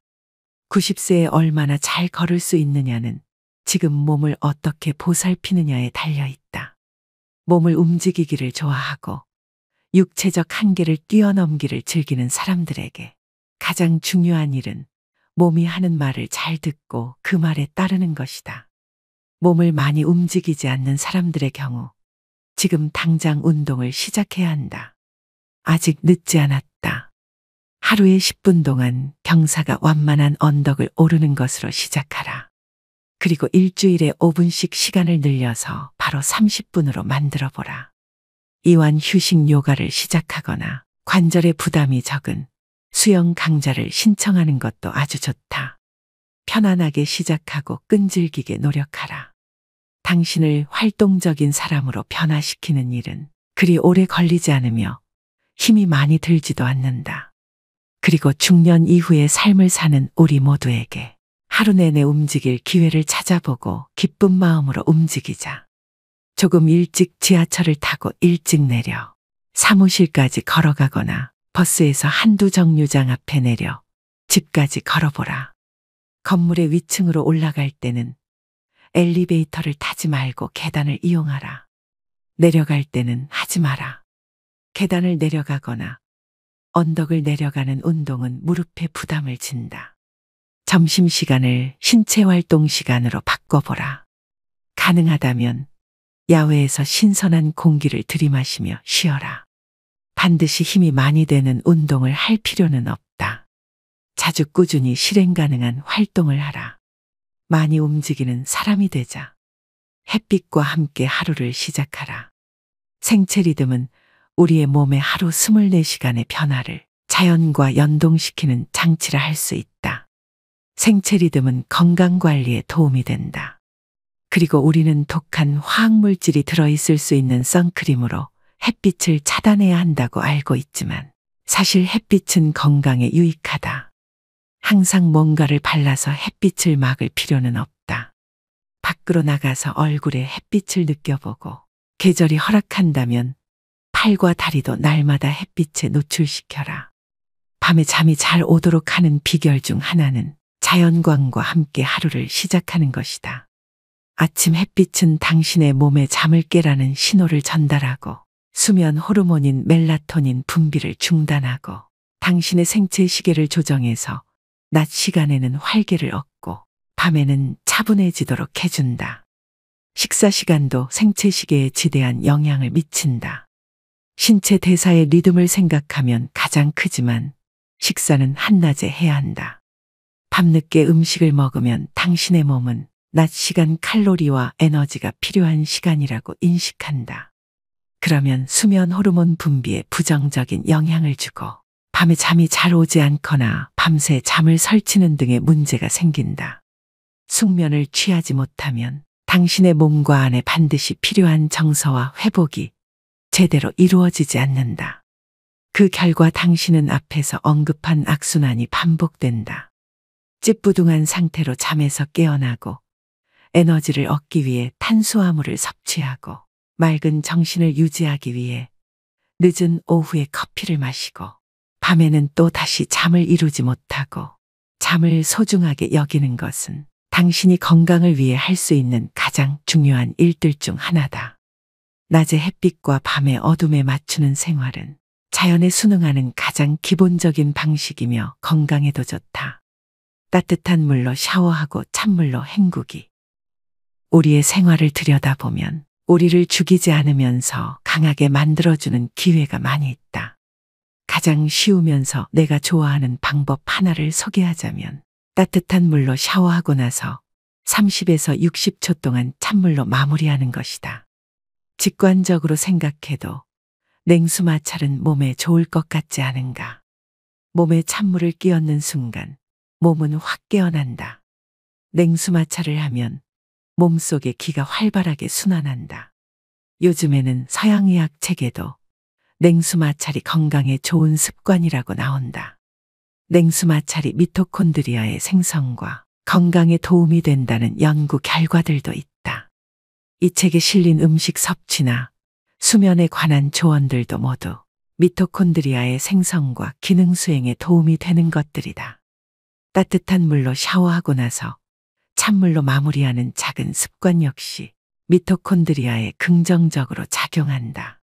90세에 얼마나 잘 걸을 수 있느냐는 지금 몸을 어떻게 보살피느냐에 달려있다. 몸을 움직이기를 좋아하고 육체적 한계를 뛰어넘기를 즐기는 사람들에게 가장 중요한 일은 몸이 하는 말을 잘 듣고 그 말에 따르는 것이다. 몸을 많이 움직이지 않는 사람들의 경우 지금 당장 운동을 시작해야 한다. 아직 늦지 않았다. 하루에 10분 동안 경사가 완만한 언덕을 오르는 것으로 시작하라. 그리고 일주일에 5분씩 시간을 늘려서 바로 30분으로 만들어 보라. 이완 휴식 요가를 시작하거나 관절에 부담이 적은 수영 강좌를 신청하는 것도 아주 좋다. 편안하게 시작하고 끈질기게 노력하라. 당신을 활동적인 사람으로 변화시키는 일은 그리 오래 걸리지 않으며 힘이 많이 들지도 않는다. 그리고 중년 이후의 삶을 사는 우리 모두에게 하루 내내 움직일 기회를 찾아보고 기쁜 마음으로 움직이자. 조금 일찍 지하철을 타고 일찍 내려 사무실까지 걸어가거나 버스에서 한두 정류장 앞에 내려 집까지 걸어보라. 건물의 위층으로 올라갈 때는 엘리베이터를 타지 말고 계단을 이용하라. 내려갈 때는 하지 마라. 계단을 내려가거나 언덕을 내려가는 운동은 무릎에 부담을 진다. 점심시간을 신체활동 시간으로 바꿔보라. 가능하다면 야외에서 신선한 공기를 들이마시며 쉬어라. 반드시 힘이 많이 되는 운동을 할 필요는 없다. 자주 꾸준히 실행 가능한 활동을 하라. 많이 움직이는 사람이 되자. 햇빛과 함께 하루를 시작하라. 생체 리듬은 우리의 몸의 하루 24시간의 변화를 자연과 연동시키는 장치라 할 수 있다. 생체 리듬은 건강관리에 도움이 된다. 그리고 우리는 독한 화학물질이 들어있을 수 있는 선크림으로 햇빛을 차단해야 한다고 알고 있지만 사실 햇빛은 건강에 유익하다. 항상 뭔가를 발라서 햇빛을 막을 필요는 없다. 밖으로 나가서 얼굴에 햇빛을 느껴보고 계절이 허락한다면 팔과 다리도 날마다 햇빛에 노출시켜라. 밤에 잠이 잘 오도록 하는 비결 중 하나는 자연광과 함께 하루를 시작하는 것이다. 아침 햇빛은 당신의 몸에 잠을 깨라는 신호를 전달하고 수면 호르몬인 멜라토닌 분비를 중단하고 당신의 생체 시계를 조정해서 낮 시간에는 활기를 얻고 밤에는 차분해지도록 해준다. 식사 시간도 생체 시계에 지대한 영향을 미친다. 신체 대사의 리듬을 생각하면 가장 크지만 식사는 한낮에 해야 한다. 밤늦게 음식을 먹으면 당신의 몸은 낮 시간 칼로리와 에너지가 필요한 시간이라고 인식한다. 그러면 수면 호르몬 분비에 부정적인 영향을 주고 밤에 잠이 잘 오지 않거나 밤새 잠을 설치는 등의 문제가 생긴다. 숙면을 취하지 못하면 당신의 몸과 안에 반드시 필요한 정서와 회복이 제대로 이루어지지 않는다. 그 결과 당신은 앞에서 언급한 악순환이 반복된다. 찌뿌둥한 상태로 잠에서 깨어나고 에너지를 얻기 위해 탄수화물을 섭취하고 맑은 정신을 유지하기 위해 늦은 오후에 커피를 마시고 밤에는 또 다시 잠을 이루지 못하고 잠을 소중하게 여기는 것은 당신이 건강을 위해 할 수 있는 가장 중요한 일들 중 하나다. 낮의 햇빛과 밤의 어둠에 맞추는 생활은 자연에 순응하는 가장 기본적인 방식이며 건강에도 좋다. 따뜻한 물로 샤워하고 찬물로 헹구기. 우리의 생활을 들여다보면 우리를 죽이지 않으면서 강하게 만들어주는 기회가 많이 있다. 가장 쉬우면서 내가 좋아하는 방법 하나를 소개하자면 따뜻한 물로 샤워하고 나서 30에서 60초 동안 찬물로 마무리하는 것이다. 직관적으로 생각해도 냉수 마찰은 몸에 좋을 것 같지 않은가. 몸에 찬물을 끼얹는 순간 몸은 확 깨어난다. 냉수 마찰을 하면 몸속의 기가 활발하게 순환한다. 요즘에는 서양의학 책에도 냉수 마찰이 건강에 좋은 습관이라고 나온다. 냉수 마찰이 미토콘드리아의 생성과 건강에 도움이 된다는 연구 결과들도 있다. 이 책에 실린 음식 섭취나 수면에 관한 조언들도 모두 미토콘드리아의 생성과 기능 수행에 도움이 되는 것들이다. 따뜻한 물로 샤워하고 나서 찬물로 마무리하는 작은 습관 역시 미토콘드리아에 긍정적으로 작용한다.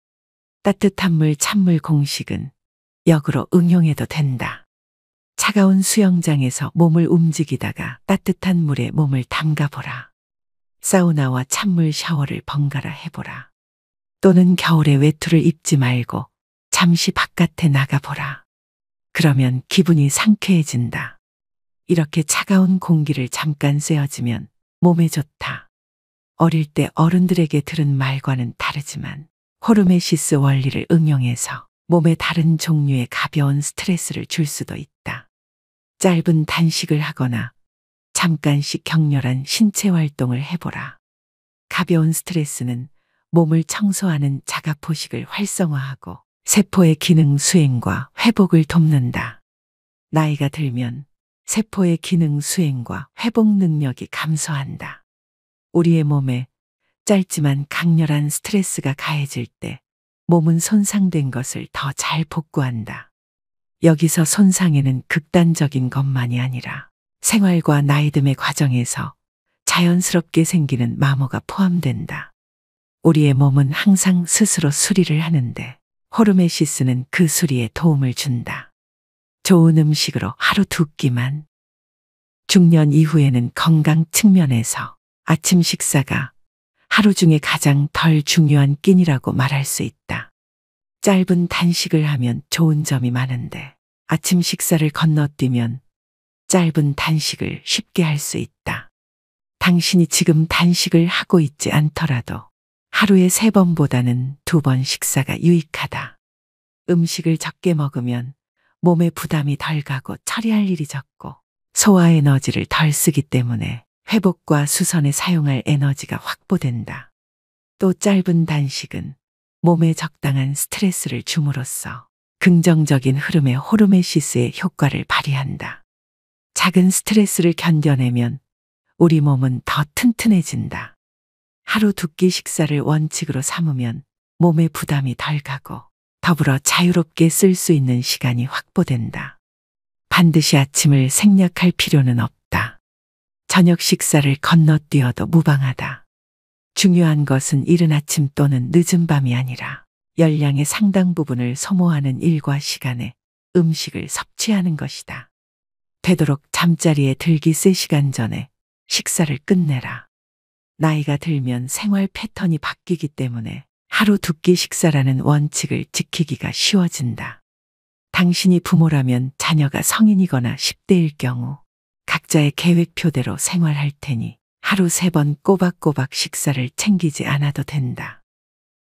따뜻한 물 찬물 공식은 역으로 응용해도 된다. 차가운 수영장에서 몸을 움직이다가 따뜻한 물에 몸을 담가보라. 사우나와 찬물 샤워를 번갈아 해보라. 또는 겨울에 외투를 입지 말고 잠시 바깥에 나가보라. 그러면 기분이 상쾌해진다. 이렇게 차가운 공기를 잠깐 쐬어주면 몸에 좋다. 어릴 때 어른들에게 들은 말과는 다르지만 호르메시스 원리를 응용해서 몸에 다른 종류의 가벼운 스트레스를 줄 수도 있다. 짧은 단식을 하거나 잠깐씩 격렬한 신체 활동을 해보라. 가벼운 스트레스는 몸을 청소하는 자가포식을 활성화하고 세포의 기능 수행과 회복을 돕는다. 나이가 들면 세포의 기능 수행과 회복 능력이 감소한다. 우리의 몸에 짧지만 강렬한 스트레스가 가해질 때 몸은 손상된 것을 더 잘 복구한다. 여기서 손상에는 극단적인 것만이 아니라 생활과 나이듦의 과정에서 자연스럽게 생기는 마모가 포함된다. 우리의 몸은 항상 스스로 수리를 하는데 호르메시스는 그 수리에 도움을 준다. 좋은 음식으로 하루 2끼만. 중년 이후에는 건강 측면에서 아침 식사가 하루 중에 가장 덜 중요한 끼니라고 말할 수 있다. 짧은 단식을 하면 좋은 점이 많은데 아침 식사를 건너뛰면 짧은 단식을 쉽게 할 수 있다. 당신이 지금 단식을 하고 있지 않더라도 하루에 3번보다는 2번 식사가 유익하다. 음식을 적게 먹으면 몸에 부담이 덜 가고 처리할 일이 적고 소화 에너지를 덜 쓰기 때문에 회복과 수선에 사용할 에너지가 확보된다. 또 짧은 단식은 몸에 적당한 스트레스를 줌으로써 긍정적인 흐름의 호르메시스의 효과를 발휘한다. 작은 스트레스를 견뎌내면 우리 몸은 더 튼튼해진다. 하루 2끼 식사를 원칙으로 삼으면 몸에 부담이 덜 가고 더불어 자유롭게 쓸 수 있는 시간이 확보된다. 반드시 아침을 생략할 필요는 없다. 저녁 식사를 건너뛰어도 무방하다. 중요한 것은 이른 아침 또는 늦은 밤이 아니라 열량의 상당 부분을 소모하는 일과 시간에 음식을 섭취하는 것이다. 되도록 잠자리에 들기 3시간 전에 식사를 끝내라. 나이가 들면 생활 패턴이 바뀌기 때문에 하루 2끼 식사라는 원칙을 지키기가 쉬워진다. 당신이 부모라면 자녀가 성인이거나 10대일 경우 각자의 계획표대로 생활할 테니 하루 3번 꼬박꼬박 식사를 챙기지 않아도 된다.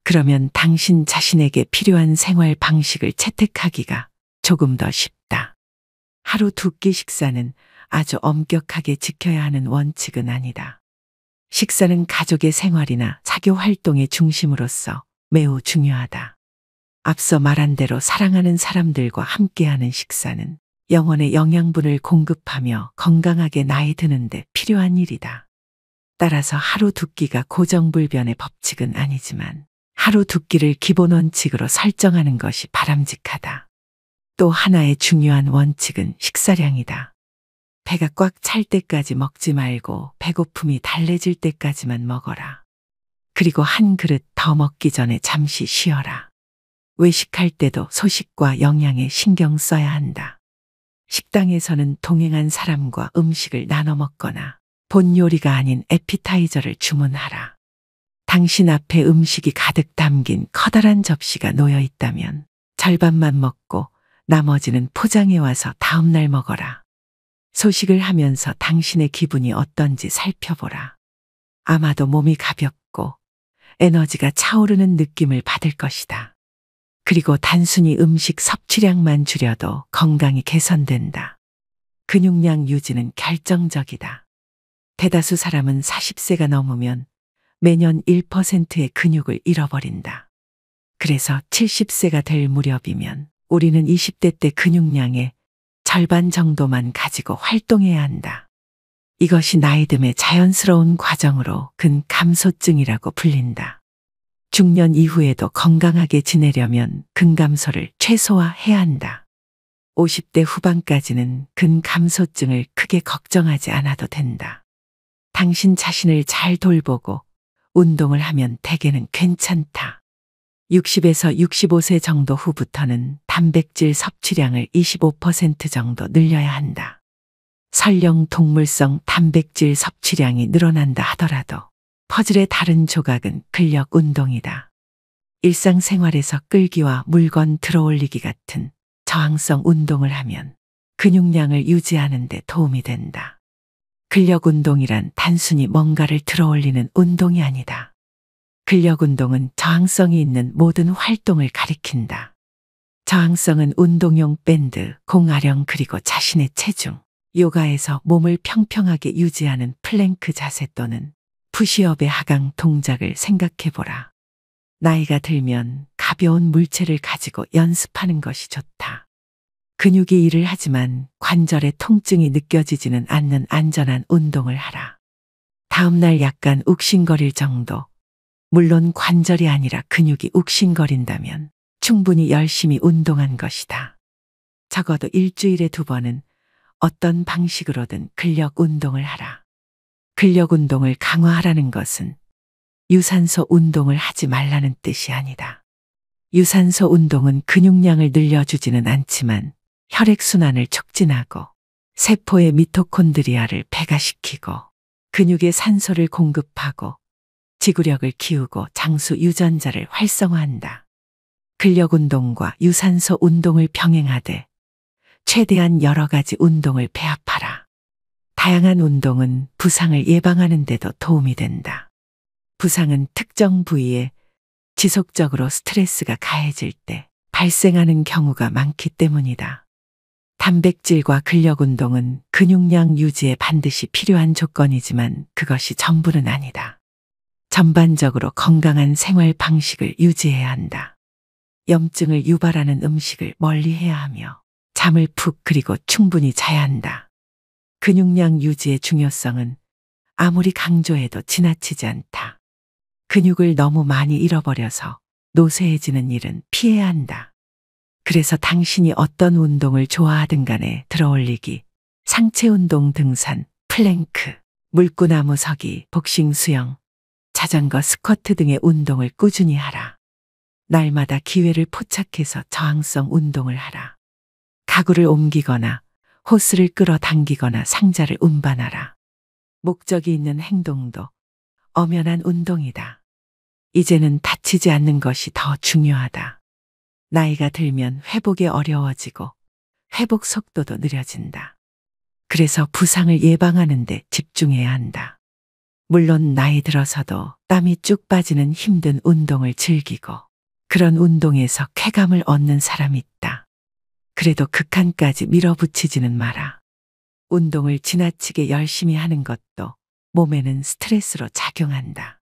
그러면 당신 자신에게 필요한 생활 방식을 채택하기가 조금 더 쉽다. 하루 2끼 식사는 아주 엄격하게 지켜야 하는 원칙은 아니다. 식사는 가족의 생활이나 사교 활동의 중심으로서 매우 중요하다. 앞서 말한 대로 사랑하는 사람들과 함께하는 식사는 영혼의 영양분을 공급하며 건강하게 나이 드는데 필요한 일이다. 따라서 하루 2끼가 고정불변의 법칙은 아니지만 하루 2끼를 기본 원칙으로 설정하는 것이 바람직하다. 또 하나의 중요한 원칙은 식사량이다. 배가 꽉 찰 때까지 먹지 말고 배고픔이 달래질 때까지만 먹어라. 그리고 한 그릇 더 먹기 전에 잠시 쉬어라. 외식할 때도 소식과 영양에 신경 써야 한다. 식당에서는 동행한 사람과 음식을 나눠 먹거나 본 요리가 아닌 에피타이저를 주문하라. 당신 앞에 음식이 가득 담긴 커다란 접시가 놓여 있다면 절반만 먹고 나머지는 포장해 와서 다음날 먹어라. 소식을 하면서 당신의 기분이 어떤지 살펴보라. 아마도 몸이 가볍고 에너지가 차오르는 느낌을 받을 것이다. 그리고 단순히 음식 섭취량만 줄여도 건강이 개선된다. 근육량 유지는 결정적이다. 대다수 사람은 40세가 넘으면 매년 1%의 근육을 잃어버린다. 그래서 70세가 될 무렵이면 우리는 20대 때 근육량의 절반 정도만 가지고 활동해야 한다. 이것이 나이듦의 자연스러운 과정으로 근감소증이라고 불린다. 중년 이후에도 건강하게 지내려면 근감소를 최소화해야 한다. 50대 후반까지는 근감소증을 크게 걱정하지 않아도 된다. 당신 자신을 잘 돌보고 운동을 하면 대개는 괜찮다. 60에서 65세 정도 후부터는 단백질 섭취량을 25% 정도 늘려야 한다. 설령 동물성 단백질 섭취량이 늘어난다 하더라도 퍼즐의 다른 조각은 근력 운동이다. 일상생활에서 끌기와 물건 들어올리기 같은 저항성 운동을 하면 근육량을 유지하는 데 도움이 된다. 근력 운동이란 단순히 뭔가를 들어올리는 운동이 아니다. 근력 운동은 저항성이 있는 모든 활동을 가리킨다. 저항성은 운동용 밴드, 공아령 그리고 자신의 체중, 요가에서 몸을 평평하게 유지하는 플랭크 자세 또는 푸시업의 하강 동작을 생각해보라. 나이가 들면 가벼운 물체를 가지고 연습하는 것이 좋다. 근육이 일을 하지만 관절의 통증이 느껴지지는 않는 안전한 운동을 하라. 다음날 약간 욱신거릴 정도. 물론 관절이 아니라 근육이 욱신거린다면 충분히 열심히 운동한 것이다. 적어도 일주일에 2번은 어떤 방식으로든 근력 운동을 하라. 근력 운동을 강화하라는 것은 유산소 운동을 하지 말라는 뜻이 아니다. 유산소 운동은 근육량을 늘려주지는 않지만 혈액순환을 촉진하고 세포의 미토콘드리아를 배가시키고 근육에 산소를 공급하고 지구력을 키우고 장수 유전자를 활성화한다. 근력 운동과 유산소 운동을 병행하되 최대한 여러 가지 운동을 배합하라. 다양한 운동은 부상을 예방하는 데도 도움이 된다. 부상은 특정 부위에 지속적으로 스트레스가 가해질 때 발생하는 경우가 많기 때문이다. 단백질과 근력 운동은 근육량 유지에 반드시 필요한 조건이지만 그것이 전부는 아니다. 전반적으로 건강한 생활 방식을 유지해야 한다. 염증을 유발하는 음식을 멀리해야 하며 잠을 푹 그리고 충분히 자야 한다. 근육량 유지의 중요성은 아무리 강조해도 지나치지 않다. 근육을 너무 많이 잃어버려서 노쇠해지는 일은 피해야 한다. 그래서 당신이 어떤 운동을 좋아하든 간에 들어올리기, 상체 운동, 등산, 플랭크, 물구나무 서기, 복싱, 수영, 자전거, 스쿼트 등의 운동을 꾸준히 하라. 날마다 기회를 포착해서 저항성 운동을 하라. 가구를 옮기거나 호스를 끌어당기거나 상자를 운반하라. 목적이 있는 행동도 엄연한 운동이다. 이제는 다치지 않는 것이 더 중요하다. 나이가 들면 회복이 어려워지고 회복 속도도 느려진다. 그래서 부상을 예방하는 데 집중해야 한다. 물론 나이 들어서도 땀이 쭉 빠지는 힘든 운동을 즐기고 그런 운동에서 쾌감을 얻는 사람이 있다. 그래도 극한까지 밀어붙이지는 마라. 운동을 지나치게 열심히 하는 것도 몸에는 스트레스로 작용한다.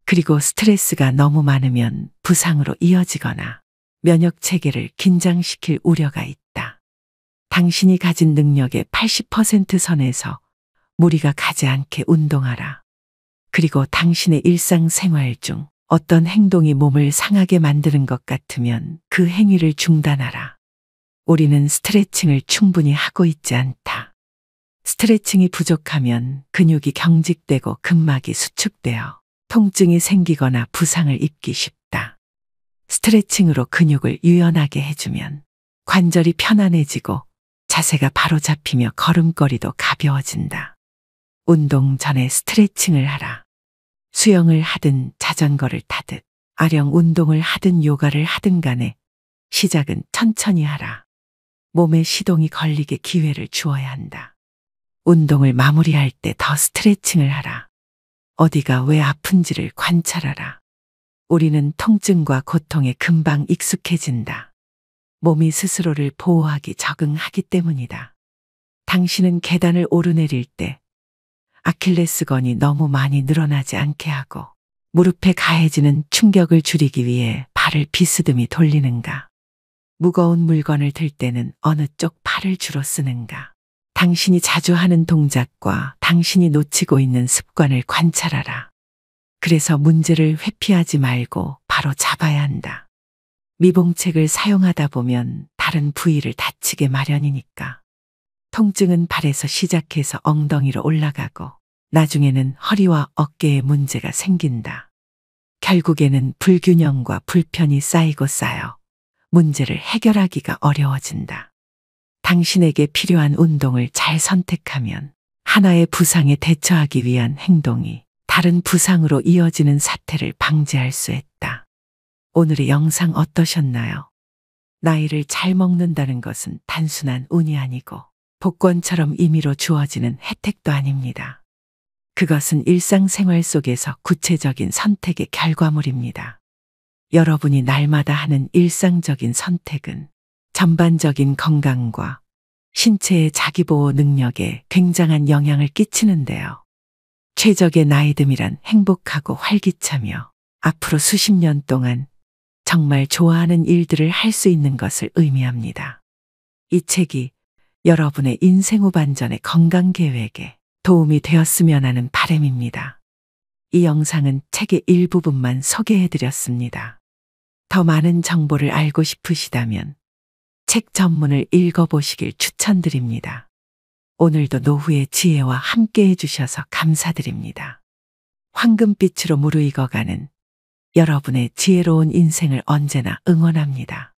그리고 스트레스가 너무 많으면 부상으로 이어지거나 면역 체계를 긴장시킬 우려가 있다. 당신이 가진 능력의 80% 선에서 무리가 가지 않게 운동하라. 그리고 당신의 일상생활 중 어떤 행동이 몸을 상하게 만드는 것 같으면 그 행위를 중단하라. 우리는 스트레칭을 충분히 하고 있지 않다. 스트레칭이 부족하면 근육이 경직되고 근막이 수축되어 통증이 생기거나 부상을 입기 쉽다. 스트레칭으로 근육을 유연하게 해주면 관절이 편안해지고 자세가 바로 잡히며 걸음걸이도 가벼워진다. 운동 전에 스트레칭을 하라. 수영을 하든 자전거를 타듯 아령 운동을 하든 요가를 하든 간에 시작은 천천히 하라. 몸에 시동이 걸리게 기회를 주어야 한다. 운동을 마무리할 때 더 스트레칭을 하라. 어디가 왜 아픈지를 관찰하라. 우리는 통증과 고통에 금방 익숙해진다. 몸이 스스로를 보호하기 적응하기 때문이다. 당신은 계단을 오르내릴 때 아킬레스건이 너무 많이 늘어나지 않게 하고 무릎에 가해지는 충격을 줄이기 위해 발을 비스듬히 돌리는가? 무거운 물건을 들 때는 어느 쪽 팔을 주로 쓰는가? 당신이 자주 하는 동작과 당신이 놓치고 있는 습관을 관찰하라. 그래서 문제를 회피하지 말고 바로 잡아야 한다. 미봉책을 사용하다 보면 다른 부위를 다치게 마련이니까. 통증은 발에서 시작해서 엉덩이로 올라가고 나중에는 허리와 어깨에 문제가 생긴다. 결국에는 불균형과 불편이 쌓이고 쌓여 문제를 해결하기가 어려워진다. 당신에게 필요한 운동을 잘 선택하면 하나의 부상에 대처하기 위한 행동이 다른 부상으로 이어지는 사태를 방지할 수 있다. 오늘의 영상 어떠셨나요? 나이를 잘 먹는다는 것은 단순한 운이 아니고 복권처럼 임의로 주어지는 혜택도 아닙니다. 그것은 일상생활 속에서 구체적인 선택의 결과물입니다. 여러분이 날마다 하는 일상적인 선택은 전반적인 건강과 신체의 자기보호 능력에 굉장한 영향을 끼치는데요. 최적의 나이듦이란 행복하고 활기차며 앞으로 수십 년 동안 정말 좋아하는 일들을 할 수 있는 것을 의미합니다. 이 책이 여러분의 인생 후반전의 건강 계획에 도움이 되었으면 하는 바람입니다. 이 영상은 책의 일부분만 소개해드렸습니다. 더 많은 정보를 알고 싶으시다면 책 전문을 읽어보시길 추천드립니다. 오늘도 노후의 지혜와 함께 해주셔서 감사드립니다. 황금빛으로 무르익어가는 여러분의 지혜로운 인생을 언제나 응원합니다.